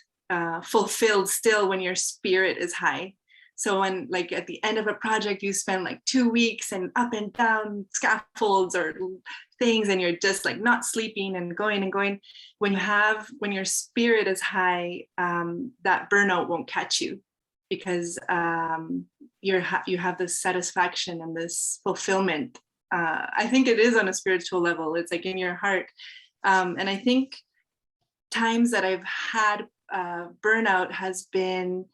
fulfilled still when your spirit is high. So when, like, at the end of a project, you spend like 2 weeks and up and down scaffolds or things, and you're just like not sleeping and going. When your spirit is high, that burnout won't catch you, because you have this satisfaction and this fulfillment. I think it is on a spiritual level. It's like in your heart. And I think times that I've had burnout has been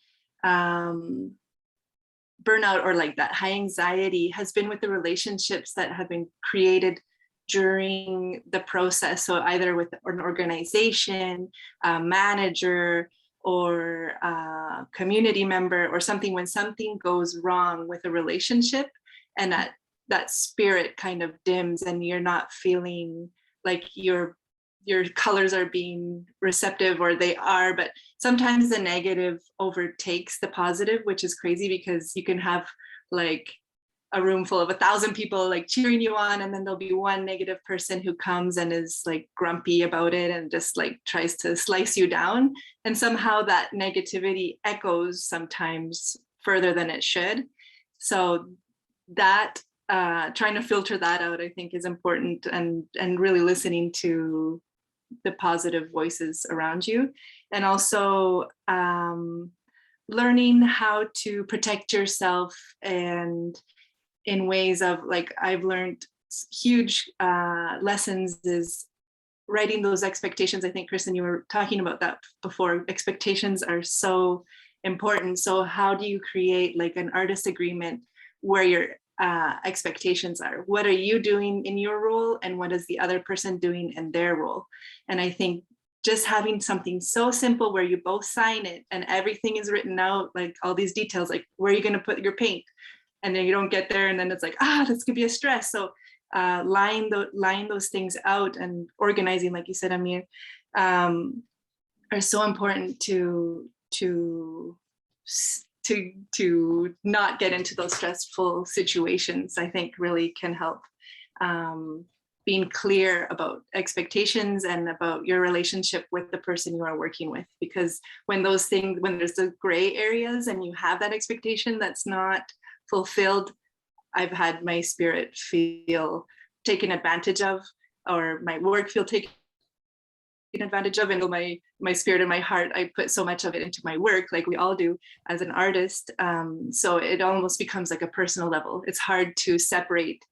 burnout, or like that high anxiety, has been with the relationships that have been created during the process. So either with an organization, a manager, or a community member, or something, when something goes wrong with a relationship, and that spirit kind of dims, and you're not feeling like your colors are being receptive, or they are, but sometimes the negative overtakes the positive, which is crazy, because you can have like a room full of 1,000 people like cheering you on, and then there'll be one negative person who comes and is like grumpy about it and just like tries to slice you down, and somehow that negativity echoes sometimes further than it should. So that trying to filter that out, I think, is important, and really listening to the positive voices around you, and also learning how to protect yourself and in ways of like, I've learned huge lessons is writing those expectations. I think, Kristen, you were talking about that before. Expectations are so important. So how do you create like an artist agreement where your expectations are? What are you doing in your role, and what is the other person doing in their role? And I think just having something so simple where you both sign it and everything is written out, like all these details, like where are you going to put your paint? And then you don't get there, and then it's like, this could be a stress. So line those things out and organizing, like you said, Amir, are so important to not get into those stressful situations. I think really can help being clear about expectations and about your relationship with the person you are working with. Because when there's the gray areas and you have that expectation that's not fulfilled, I've had my spirit feel taken advantage of, or my work feel taken advantage of, and my spirit and my heart, I put so much of it into my work, like we all do as an artist. So it almost becomes like a personal level. It's hard to separate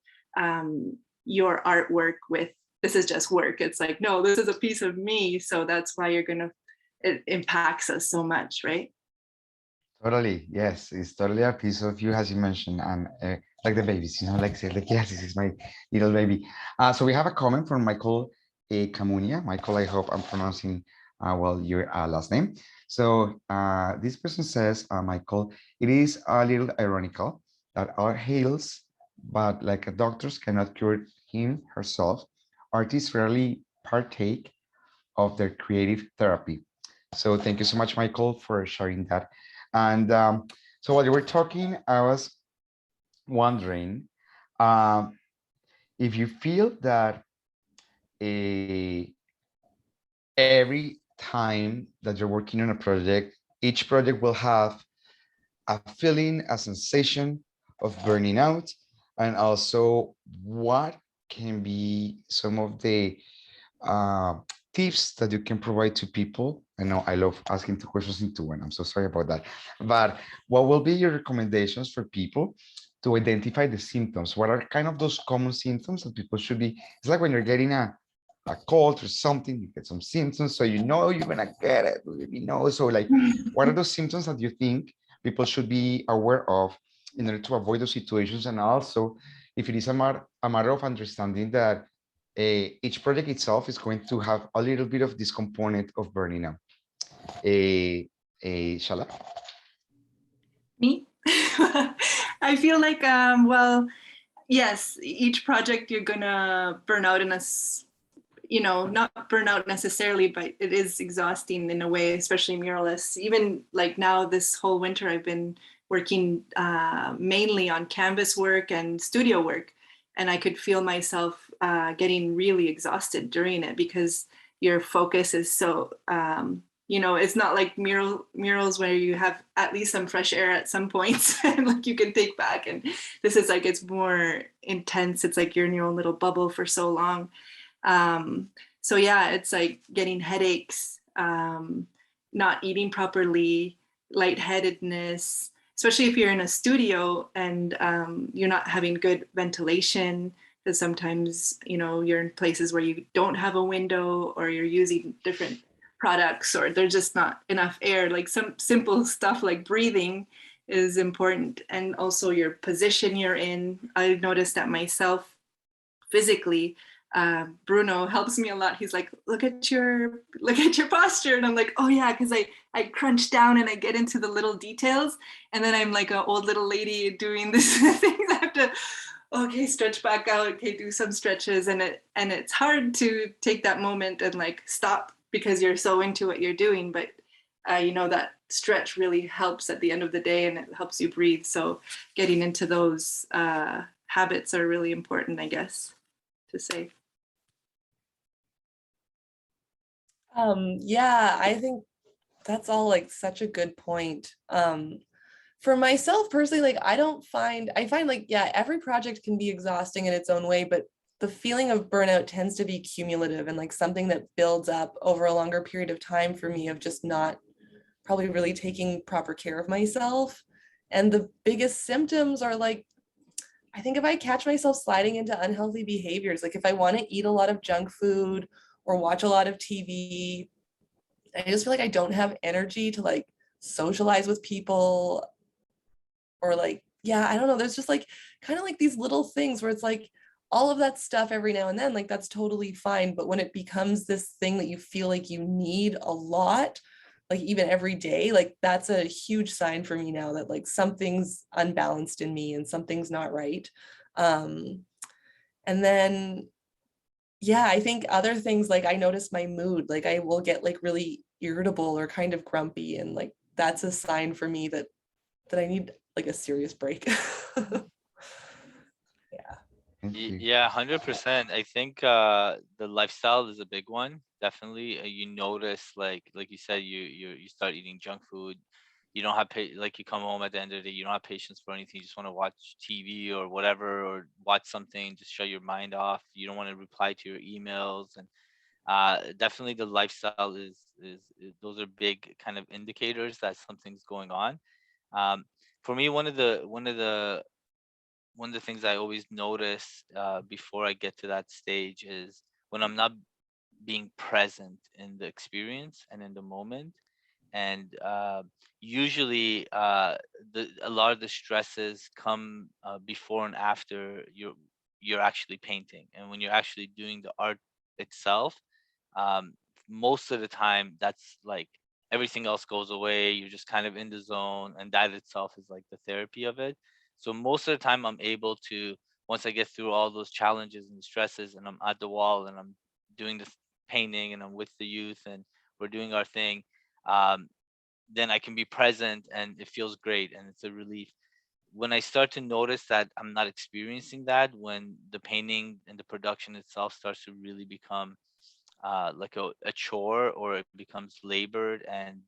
your artwork with, this is just work. It's like, no, this is a piece of me. So that's why it impacts us so much, right? Totally, yes, it's totally a piece of you, as you mentioned, and like the babies, like say, like, yes, this is my little baby. So we have a comment from Michael Camunia. Michael, I hope I'm pronouncing well your last name. So this person says, Michael, it is a little ironical that art heals, but like doctors cannot cure him herself. Artists rarely partake of their creative therapy. So thank you so much, Michael, for sharing that. And so while you were talking, I was wondering if you feel that every time that you're working on a project, each project will have a feeling, a sensation of burning out, and also what can be some of the tips that you can provide to people. I know I love asking two questions into one. I'm so sorry about that. But what will be your recommendations for people to identify the symptoms? What are kind of those common symptoms that people should be? It's like when you're getting a cold or something, you get some symptoms, so you know you're gonna get it. So like, what are those symptoms that you think people should be aware of in order to avoid those situations? And also, if it is a matter of understanding that each project itself is going to have a little bit of this component of burning out. Shala? Me? I feel like, well, yes, each project you're gonna burn out in not burn out necessarily, but it is exhausting in a way, especially muralists. Even like now, this whole winter, I've been working mainly on canvas work and studio work. And I could feel myself getting really exhausted during it because your focus is so, it's not like murals where you have at least some fresh air at some points and like you can take back. And this is like, it's more intense. It's like you're in your own little bubble for so long. So yeah, it's like getting headaches, not eating properly, lightheadedness, especially if you're in a studio and you're not having good ventilation, because sometimes, you're in places where you don't have a window or you're using different products or there's just not enough air. Like some simple stuff like breathing is important. And also your position you're in. I've noticed that myself physically. Bruno helps me a lot. He's like, look at your posture. And I'm like, oh yeah, because I crunch down and I get into the little details. And then I'm like an old little lady doing this thing. I have to, okay, stretch back out, okay, do some stretches. And it's hard to take that moment and like stop because you're so into what you're doing. But that stretch really helps at the end of the day and it helps you breathe. So getting into those habits are really important, I guess, to say. Yeah, I think that's all like such a good point. For myself personally, like I find like, yeah, every project can be exhausting in its own way, but the feeling of burnout tends to be cumulative and like something that builds up over a longer period of time for me of just not probably really taking proper care of myself. And the biggest symptoms are like I think if I catch myself sliding into unhealthy behaviors, like if I want to eat a lot of junk food or watch a lot of TV, I just feel like I don't have energy to like socialize with people, or like, yeah, I don't know. There's just like kind of like these little things where it's like all of that stuff every now and then, like that's totally fine. But when it becomes this thing that you feel like you need a lot, like even every day, like that's a huge sign for me now that like something's unbalanced in me and something's not right. And then, yeah, I think other things, like I notice my mood, like I will get like really irritable or kind of grumpy, and like that's a sign for me that I need like a serious break. Thank you. Yeah, 100%. I think the lifestyle is a big one. Definitely, you notice, like you said, you start eating junk food. You don't have like you come home at the end of the day, you don't have patience for anything. You just want to watch TV or whatever, or watch something, just shut your mind off. You don't want to reply to your emails, and definitely the lifestyle is those are big kind of indicators that something's going on. Um, for me, one of the things I always notice before I get to that stage is when I'm not being present in the experience and in the moment. And usually, a lot of the stresses come before and after you're actually painting, and when you're actually doing the art itself. Um, Most of the time, that's like everything else goes away. You're just kind of in the zone, and that itself is like the therapy of it. So most of the time, I'm able to, once I get through all those challenges and stresses, and I'm at the wall and I'm doing this painting and I'm with the youth and we're doing our thing, um, then I can be present and it feels great and it's a relief. When I start to notice that I'm not experiencing that, when the painting and the production itself starts to really become like a chore, or it becomes labored, and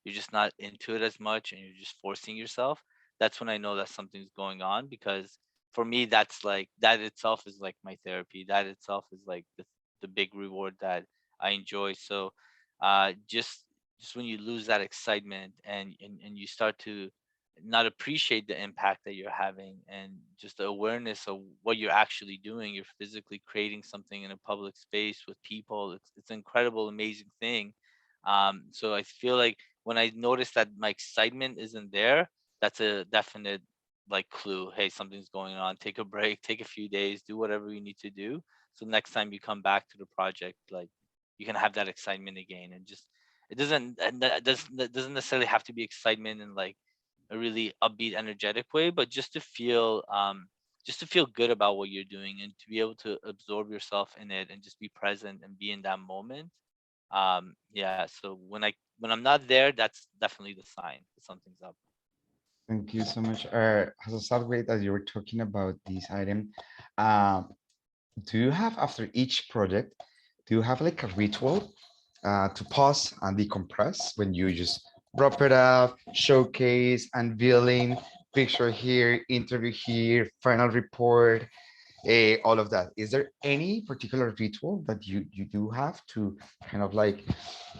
you're just not into it as much and you're just forcing yourself, that's when I know that something's going on. Because for me, that's like, that itself is like my therapy. That itself is like the big reward that I enjoy. So just when you lose that excitement, and you start to not appreciate the impact that you're having, and just the awareness of what you're actually doing, you're physically creating something in a public space with people. It's an incredible, amazing thing. So I feel like when I notice that my excitement isn't there, that's a definite like clue. Hey, something's going on. Take a break, take a few days, do whatever you need to do, so next time you come back to the project, like you can have that excitement again. And just, it doesn't, and that doesn't necessarily have to be excitement in like a really upbeat, energetic way, but just to feel good about what you're doing, and to be able to absorb yourself in it and just be present and be in that moment. Yeah, so when I'm not there, that's definitely the sign that something's up. Thank you so much. As a subject that you were talking about this item, um, do you have, after each project, do you have like a ritual to pause and decompress when you just wrap it up, showcase, unveiling, picture here, interview here, final report, all of that? Is there any particular ritual that you do have to kind of like,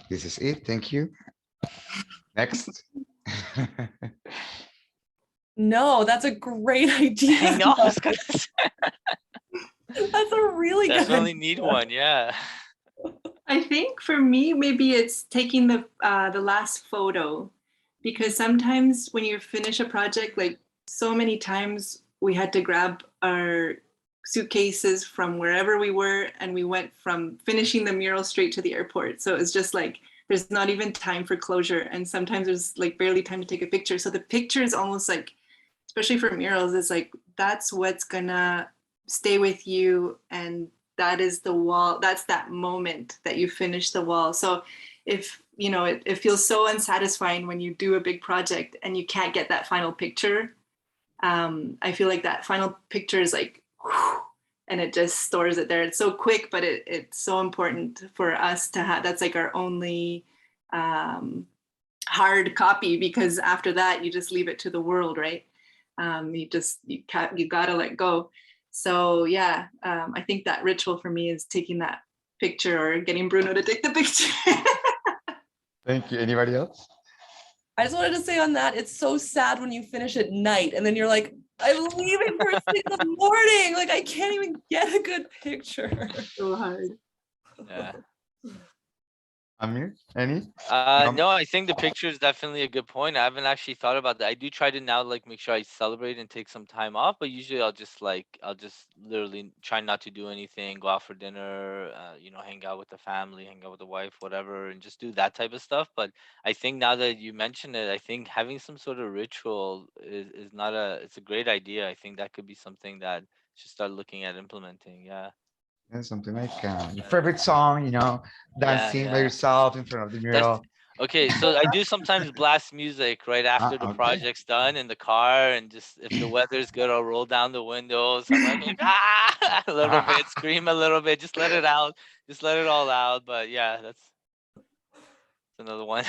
this is it, thank you, next? No, that's a great idea. I know, I was gonna say, That's a really good definitely idea. need one. Yeah. I think for me, maybe it's taking the last photo, because sometimes when you finish a project, like so many times we had to grab our suitcases from wherever we were, and we went from finishing the mural straight to the airport. So it's just like there's not even time for closure, and sometimes there's like barely time to take a picture. So the picture is almost like, especially for murals, it's like that's what's gonna stay with you, and that is the wall, that's that moment that you finish the wall. So if you know, it feels so unsatisfying when you do a big project and you can't get that final picture. I feel like that final picture is like whew, and it just stores it there. It's so quick, but it's so important for us to have. That's like our only hard copy, because after that you just leave it to the world, right? You gotta let go. So yeah, I think that ritual for me is taking that picture, or getting Bruno to take the picture. Thank you. Anybody else? I just wanted to say on that, it's so sad when you finish at night and then you're like, I'm leaving first thing in the morning. Like I can't even get a good picture. So hard. Yeah. Amir, any? No, I think the picture is definitely a good point. I haven't actually thought about that. I do try to now like make sure I celebrate and take some time off, but usually I'll just literally try not to do anything, go out for dinner, hang out with the family, hang out with the wife, whatever, and just do that type of stuff. But I think now that you mention it, I think having some sort of ritual is not it's a great idea. I think that could be something that should start looking at implementing. Yeah. Yeah, something like your favorite song, Yeah, dancing by yeah. yourself in front of the That's mural. okay. So I do sometimes blast music right after the Okay. project's done in the car, and just if the weather's good, I'll roll down the windows. I'm like ah, a little bit, scream a little bit, just let it out, just let it all out. But yeah, that's another one.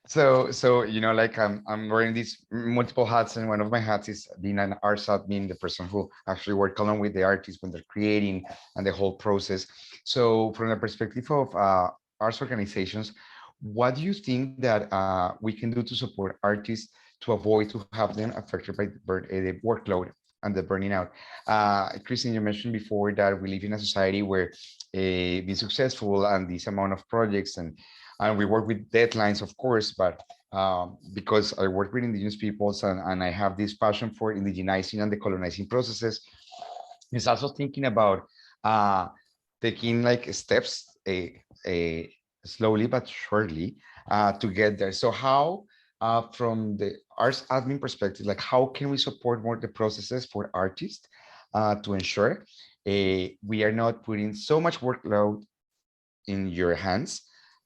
So like I'm wearing these multiple hats, and one of my hats is being an arts admin, the person who actually work along with the artists when they're creating and the whole process. So from the perspective of arts organizations, what do you think that we can do to support artists to avoid to have them affected by the workload and the burning out? Christine, you mentioned before that we live in a society where being successful and this amount of projects and we work with deadlines, of course, but because I work with indigenous peoples and I have this passion for indigenizing and decolonizing processes, it's also thinking about uh, taking like steps slowly but surely to get there. So how, from the arts admin perspective, like how can we support more the processes for artists to ensure we are not putting so much workload in your hands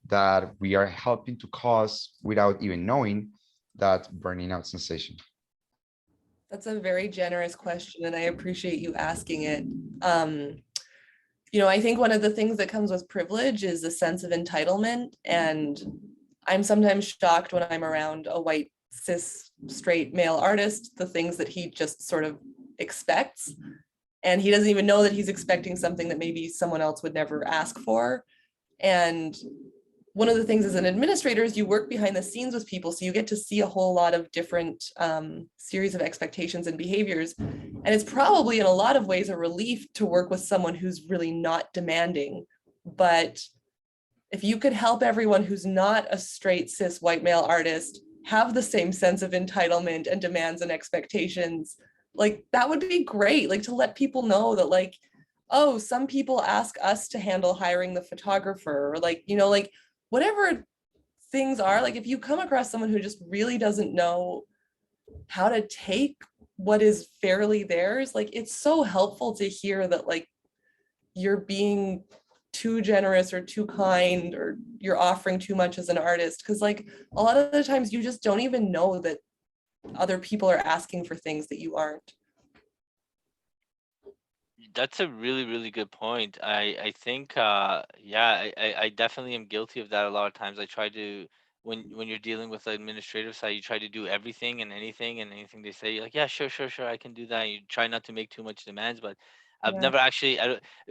that we are helping to cause without even knowing that burning out sensation? That's a very generous question, and I appreciate you asking it. I think one of the things that comes with privilege is a sense of entitlement, and I'm sometimes shocked when I'm around a white, cis, straight male artist, the things that he just sort of expects, and he doesn't even know that he's expecting something that maybe someone else would never ask for. And one of the things as an administrator is you work behind the scenes with people, so you get to see a whole lot of different series of expectations and behaviors. And it's probably in a lot of ways a relief to work with someone who's really not demanding. But if you could help everyone who's not a straight cis white male artist have the same sense of entitlement and demands and expectations, like that would be great. Like to let people know that like, oh, some people ask us to handle hiring the photographer, or like, whatever things are, like if you come across someone who just really doesn't know how to take what is fairly theirs, like it's so helpful to hear that like you're being too generous or too kind or you're offering too much as an artist, because like a lot of the times you just don't even know that other people are asking for things that you aren't. That's a really, really good point. I think, yeah, I definitely am guilty of that a lot of times. I try to, when you're dealing with the administrative side, you try to do everything and anything they say, you're like, yeah, sure, sure, sure, I can do that. You try not to make too much demands, but I've Yeah. never actually,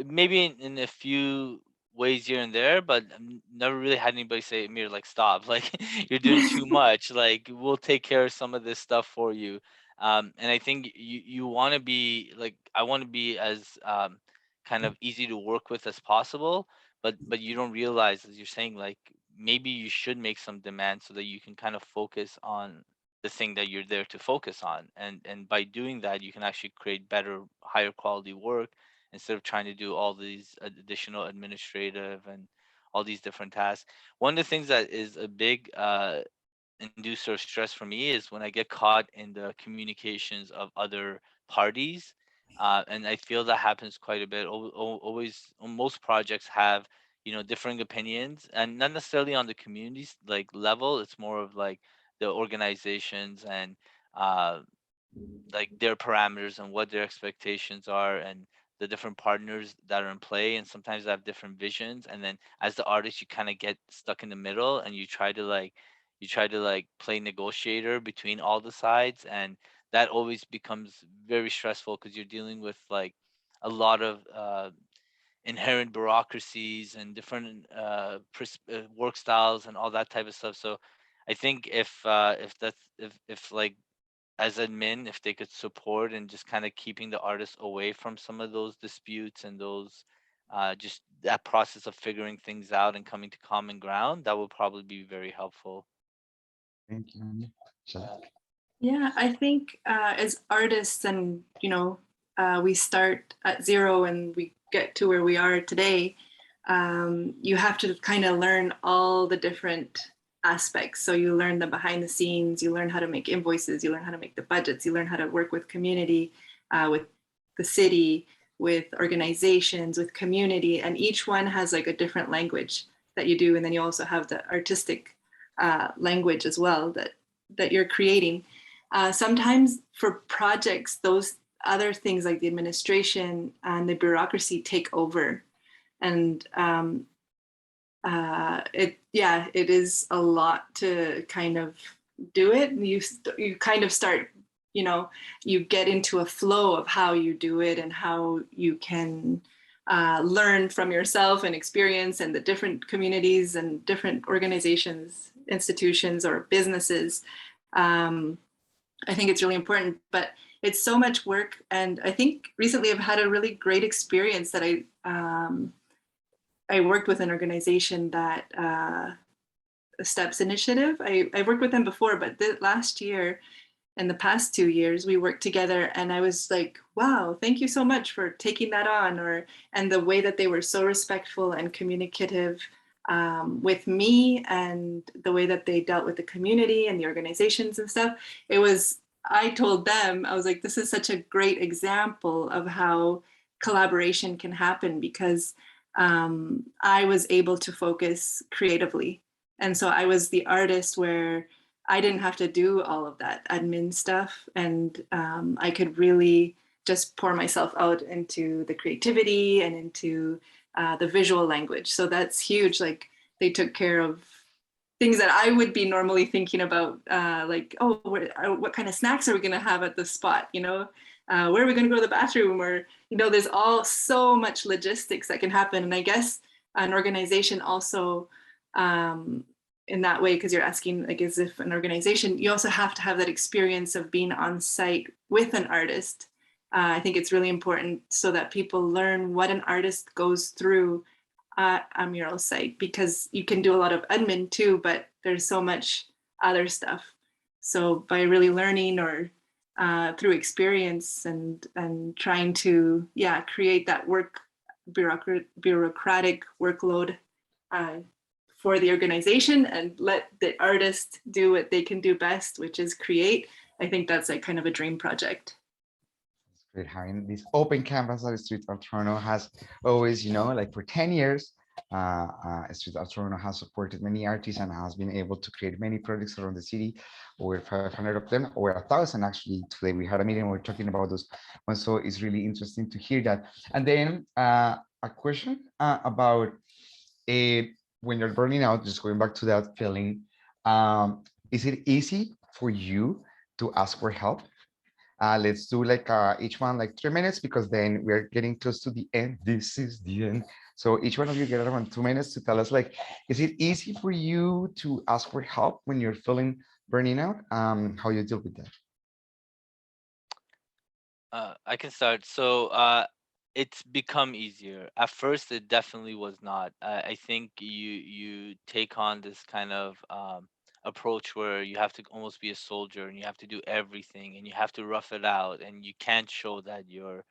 maybe in a few ways here and there, but never really had anybody say, Amir, like, stop, like, you're doing too much. Like, we'll take care of some of this stuff for you. And I think you want to be like, I want to be as kind of easy to work with as possible, but you don't realize, as you're saying, like maybe you should make some demands so that you can kind of focus on the thing that you're there to focus on, and by doing that you can actually create better, higher quality work instead of trying to do all these additional administrative and all these different tasks. One of the things that is a big inducer of stress for me is when I get caught in the communications of other parties. And I feel that happens quite a bit. Always, most projects have, differing opinions, and not necessarily on the communities like level. It's more of like the organizations and uh, like their parameters and what their expectations are, and the different partners that are in play, and sometimes they have different visions, and then as the artist you kind of get stuck in the middle, and you try to like play negotiator between all the sides, and that always becomes very stressful because you're dealing with like a lot of inherent bureaucracies and different work styles and all that type of stuff. So I think if that's if like as admin, if they could support and just kind of keeping the artists away from some of those disputes and those just that process of figuring things out and coming to common ground, that would probably be very helpful. Thank you, Anya. Jack? Yeah, I think as artists, and we start at zero and we get to where we are today. You have to kind of learn all the different aspects. So you learn the behind the scenes, you learn how to make invoices, you learn how to make the budgets, you learn how to work with community, with the city, with organizations, with community, and each one has like a different language that you do. And then you also have the artistic language as well that you're creating. Sometimes for projects, those other things like the administration and the bureaucracy take over. And it is a lot to kind of do it. You kind of start, you get into a flow of how you do it and how you can learn from yourself and experience and the different communities and different organizations, institutions, or businesses. I think it's really important, but it's so much work. And I think recently I've had a really great experience that I worked with an organization that Steps Initiative. I worked with them before, but last year and the past 2 years, we worked together, and I was like, wow, thank you so much for taking that on. And the way that they were so respectful and communicative with me, and the way that they dealt with the community and the organizations and stuff. I told them, I was like, this is such a great example of how collaboration can happen, because I was able to focus creatively. And so I was the artist where I didn't have to do all of that admin stuff. And I could really just pour myself out into the creativity and into the visual language. So that's huge. Like, they took care of things that I would be normally thinking about, like, oh, what kind of snacks are we going to have at the spot? Where are we going to go to the bathroom? Or, there's all so much logistics that can happen. And I guess an organization also, in that way, because you're asking, like, as if an organization, you also have to have that experience of being on site with an artist. I think it's really important so that people learn what an artist goes through at a mural site, because you can do a lot of admin too, but there's so much other stuff. So by really learning, or through experience, and trying to create that bureaucratic workload for the organization, and let the artist do what they can do best, which is create. I think that's like kind of a dream project. It's great having this open canvas that StreetARToronto has always, like for 10 years. StreetARToronto has supported many artists and has been able to create many projects around the city, over 500 of them, over 1,000 actually. Today we had a meeting, we're talking about those ones, so it's really interesting to hear that. And then a question about when you're burning out, just going back to that feeling, is it easy for you to ask for help? Let's do like each one like 3 minutes, because then we're getting close to the end. This is the end. So each one of you get around 2 minutes to tell us, like, is it easy for you to ask for help when you're feeling burning out? How you deal with that? I can start. So it's become easier. At first, it definitely was not. I think you take on this kind of approach where you have to almost be a soldier, and you have to do everything, and you have to rough it out, and you can't show that you're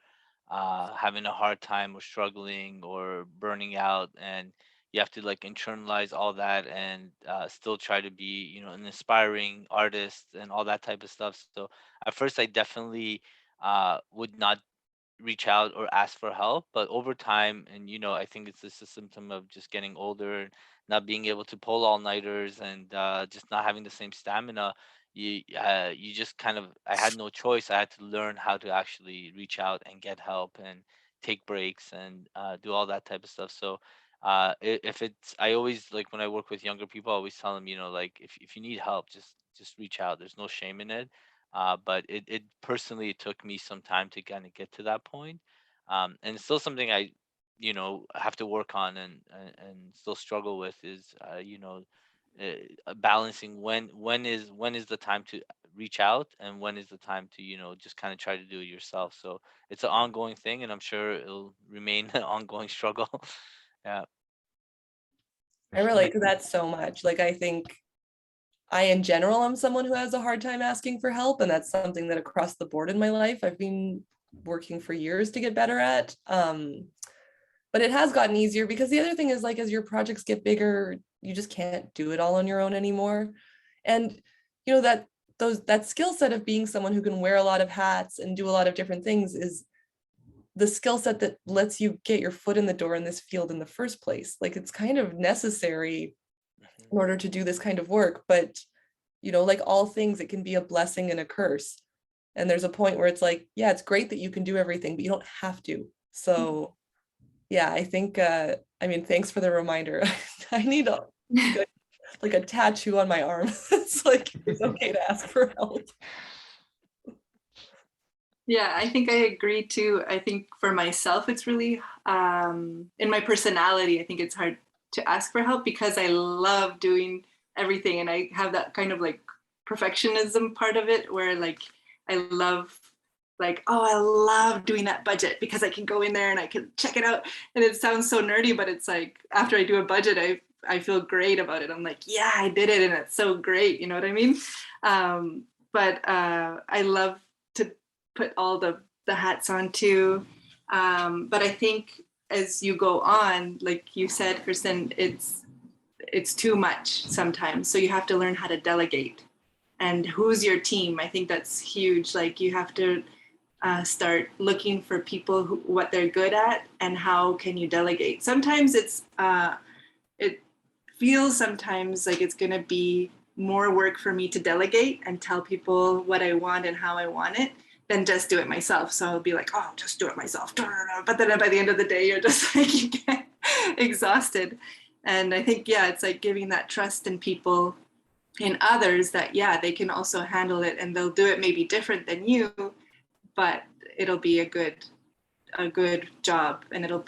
having a hard time or struggling or burning out, and you have to like internalize all that, and still try to be an inspiring artist and all that type of stuff. So at first I definitely would not reach out or ask for help, but over time, and I think it's just a symptom of just getting older, not being able to pull all-nighters, and just not having the same stamina. You just kind of, I had no choice. I had to learn how to actually reach out and get help and take breaks and do all that type of stuff. So if it's, I always, like, when I work with younger people, I always tell them, like, if you need help, just reach out. There's no shame in it. But it personally, it took me some time to kind of get to that point. And it's still something I have to work on, and still struggle with, is balancing when is the time to reach out and when is the time to just kind of try to do it yourself. So it's an ongoing thing, and I'm sure it'll remain an ongoing struggle. Yeah. I relate to that so much. Like, I think I, in general, am someone who has a hard time asking for help. And that's something that across the board in my life, I've been working for years to get better at. But it has gotten easier because the other thing is, like, as your projects get bigger, you just can't do it all on your own anymore. And, you know, that skill set of being someone who can wear a lot of hats and do a lot of different things is the skill set that lets you get your foot in the door in this field in the first place. Like, it's kind of necessary in order to do this kind of work. But, you know, like all things, it can be a blessing and a curse. And there's a point where it's like, yeah, it's great that you can do everything, but you don't have to. So yeah, I think, I mean, thanks for the reminder. I need like a tattoo on my arm. It's like, it's okay to ask for help. Yeah, I think I agree too. I think for myself, it's really, in my personality, I think it's hard to ask for help because I love doing everything. And I have that kind of like perfectionism part of it where like, I love like, oh, I love doing that budget because I can go in there and I can check it out. And it sounds so nerdy, but it's like, after I do a budget, I feel great about it. I'm like, yeah, I did it. And it's so great. You know what I mean? But I love to put all the hats on too. But I think as you go on, like you said, Kristen, it's too much sometimes. So you have to learn how to delegate. And who's your team? I think that's huge. Like you have to start looking for people what they're good at and how can you delegate. Sometimes it feels sometimes like it's going to be more work for me to delegate and tell people what I want and how I want it than just do it myself. So I'll be like, oh, just do it myself. But then by the end of the day, you're just like, you get exhausted. And I think, yeah, it's like giving that trust in people, in others, that, yeah, they can also handle it and they'll do it maybe different than you, but it'll be a good job and it'll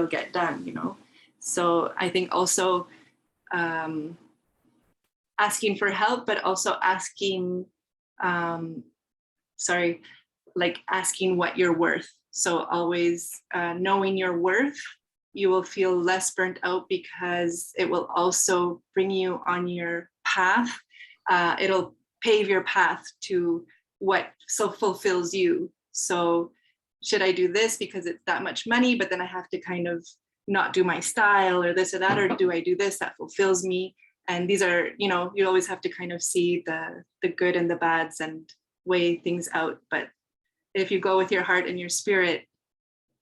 get done, you know? So I think also asking for help, but also asking, asking what you're worth. So always knowing your worth, you will feel less burnt out because it will also bring you on your path. It'll pave your path to what so fulfills you. So should I do this because it's that much money, but then I have to kind of not do my style or this or that, or do I do this that fulfills me? And these are, you know, you always have to kind of see the good and the bads and weigh things out. But if you go with your heart and your spirit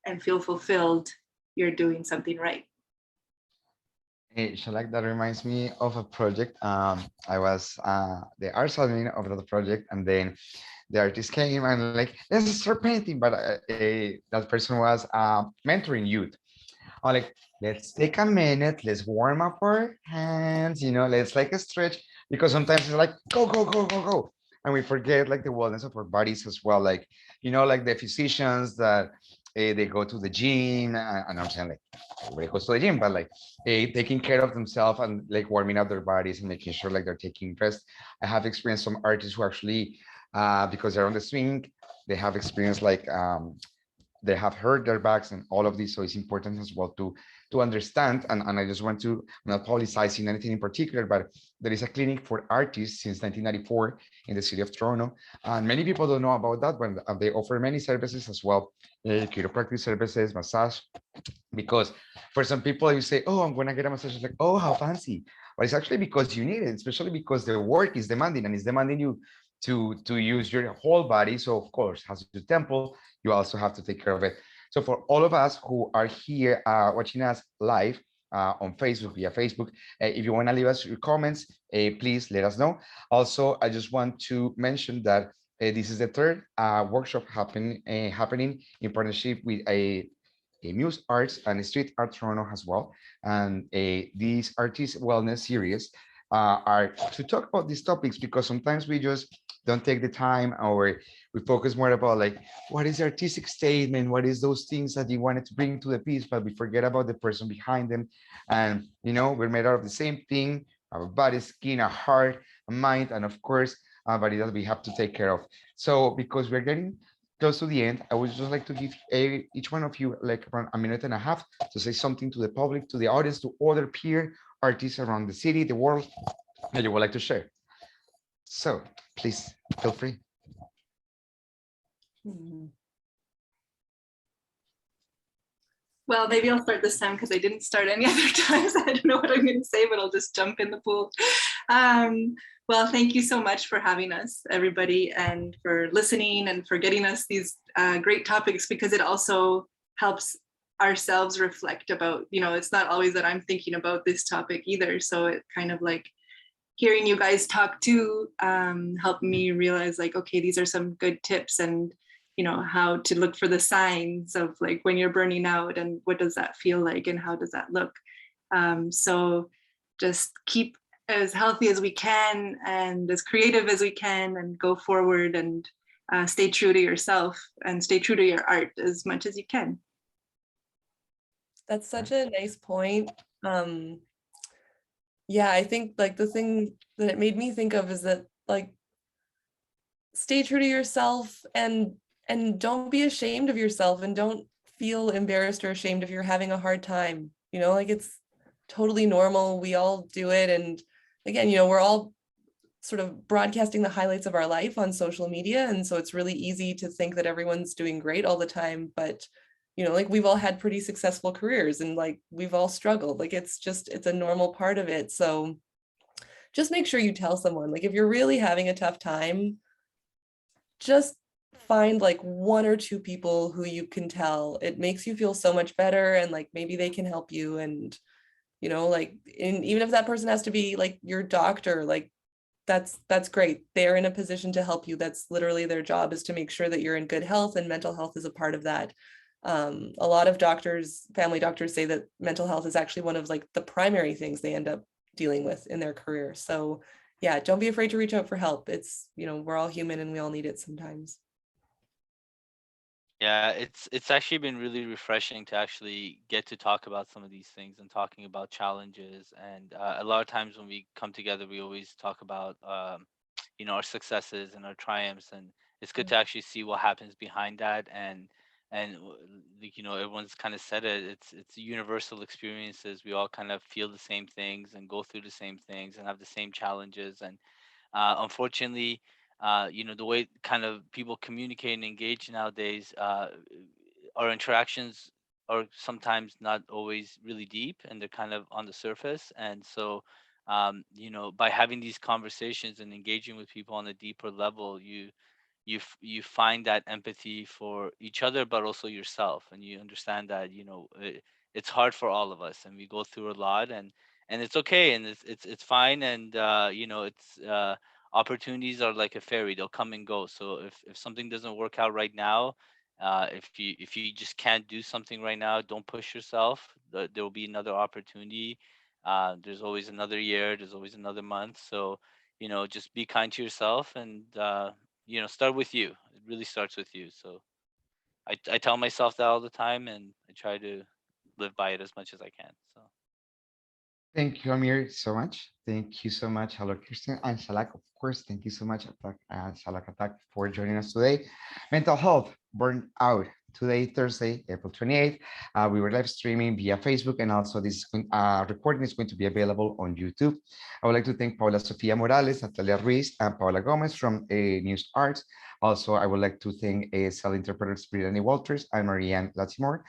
and feel fulfilled, you're doing something right. Hey, Shalak, that reminds me of a project. I was the arts admin of the project, and then the artist came and like, let's start painting. But that person was mentoring youth. I'm like, let's take a minute, let's warm up our hands, you know, let's like a stretch, because sometimes it's like, go, go, go, go, go. And we forget like the wellness of our bodies as well. Like, you know, like the physicians that they go to the gym, and I'm saying like, everybody goes to the gym, but like taking care of themselves and like warming up their bodies and making sure like they're taking rest. I have experienced some artists who actually, because they're on the swing, they have experienced like, they have hurt their backs and all of this. So it's important as well to understand. And I just want to, I'm not politicizing anything in particular, but there is a clinic for artists since 1994 in the city of Toronto. And many people don't know about that, but they offer many services as well, chiropractic services, massage, because for some people you say, oh, I'm going to get a massage. It's like, oh, how fancy. But it's actually because you need it, especially because the work is demanding and it's demanding you to use your whole body. So of course, has your temple, you also have to take care of it. So for all of us who are here watching us live on Facebook, via Facebook, if you want to leave us your comments, please let us know. Also, I just want to mention that this is the third workshop happening in partnership with a MUSE Arts and StreetARToronto as well. And these artist wellness series are to talk about these topics, because sometimes we just don't take the time, or we focus more about like, what is the artistic statement? What is those things that you wanted to bring to the piece, but we forget about the person behind them. And, you know, we're made out of the same thing. a body, skin, a heart, a mind, and of course, a body that we have to take care of. So because we're getting close to the end, I would just like to give each one of you like around a minute and a half to say something to the public, to the audience, to other peer artists around the city, the world, that you would like to share. So please feel free. Well, maybe I'll start this time because I didn't start any other times. I don't know what I'm going to say, but I'll just jump in the pool. Well, thank you so much for having us, everybody, and for listening and for getting us these great topics, because it also helps ourselves reflect about, it's not always that I'm thinking about this topic either. So it kind of like hearing you guys talk too helped me realize like, okay, these are some good tips and how to look for the signs of like when you're burning out and what does that feel like and how does that look. So just keep as healthy as we can and as creative as we can and go forward and stay true to yourself and stay true to your art as much as you can. That's such a nice point. Yeah, I think like the thing that it made me think of is that like stay true to yourself and don't be ashamed of yourself and don't feel embarrassed or ashamed if you're having a hard time. Like it's totally normal. We all do it. And again, we're all sort of broadcasting the highlights of our life on social media. And so it's really easy to think that everyone's doing great all the time. But, like we've all had pretty successful careers and like we've all struggled. Like it's a normal part of it. So just make sure you tell someone, like if you're really having a tough time, just find like one or two people who you can tell. It makes you feel so much better and like maybe they can help you. And like even if that person has to be like your doctor, like that's great. They're in a position to help you. That's literally their job, is to make sure that you're in good health, and mental health is a part of that. A lot of doctors, family doctors, say that mental health is actually one of like the primary things they end up dealing with in their career. So yeah, don't be afraid to reach out for help. It's, we're all human and we all need it sometimes. Yeah, it's actually been really refreshing to actually get to talk about some of these things and talking about challenges. And a lot of times when we come together, we always talk about our successes and our triumphs, and it's good to actually see what happens behind that. And like everyone's kind of said it. It's universal experiences. We all kind of feel the same things and go through the same things and have the same challenges. And unfortunately, the way kind of people communicate and engage nowadays, our interactions are sometimes not always really deep, and they're kind of on the surface. And so, by having these conversations and engaging with people on a deeper level, you find that empathy for each other, but also yourself, and you understand that it's hard for all of us, and we go through a lot, and it's okay, and it's fine, and it's opportunities are like a ferry; they'll come and go. So if something doesn't work out right now, if you just can't do something right now, don't push yourself. There will be another opportunity. There's always another year. There's always another month. So just be kind to yourself, and start with you. It really starts with you. So I tell myself that all the time, and I try to live by it as much as I can. So Thank you, Amir, so much. Thank you so much. Hello, Kirsten and Shalak, of course. Thank you so much, Shalak Attack, for joining us today. Mental health, burnout. Today, Thursday, April 28th, we were live streaming via Facebook, and also this recording is going to be available on YouTube. I would like to thank Paula Sofia Morales, Natalia Ruiz, and Paula Gomez from MUSE Arts. Also, I would like to thank cell interpreters Brittany Walters and Marianne Latimore.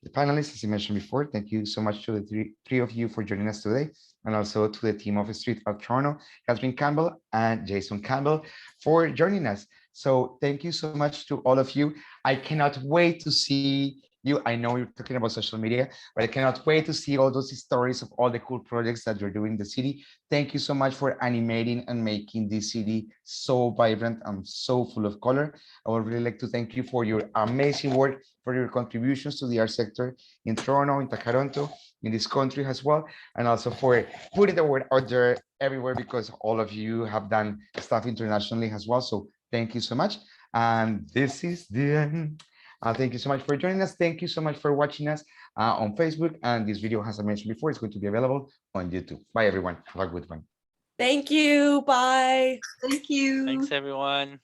The panelists, as I mentioned before, thank you so much to the three of you for joining us today, and also to the team of StreetARToronto, Catherine Campbell and Jason Campbell, for joining us. So thank you so much to all of you. I cannot wait to see you. I know you're talking about social media, but I cannot wait to see all those stories of all the cool projects that you're doing in the city. Thank you so much for animating and making this city so vibrant and so full of color. I would really like to thank you for your amazing work, for your contributions to the art sector in Toronto, in Toronto, in this country as well, and also for putting the word out there everywhere, because all of you have done stuff internationally as well. So thank you so much. And this is the end. Thank you so much for joining us. Thank you so much for watching us on Facebook. And this video, as I mentioned before, is going to be available on YouTube. Bye, everyone. Have a good one. Thank you. Bye. Thank you. Thanks, everyone.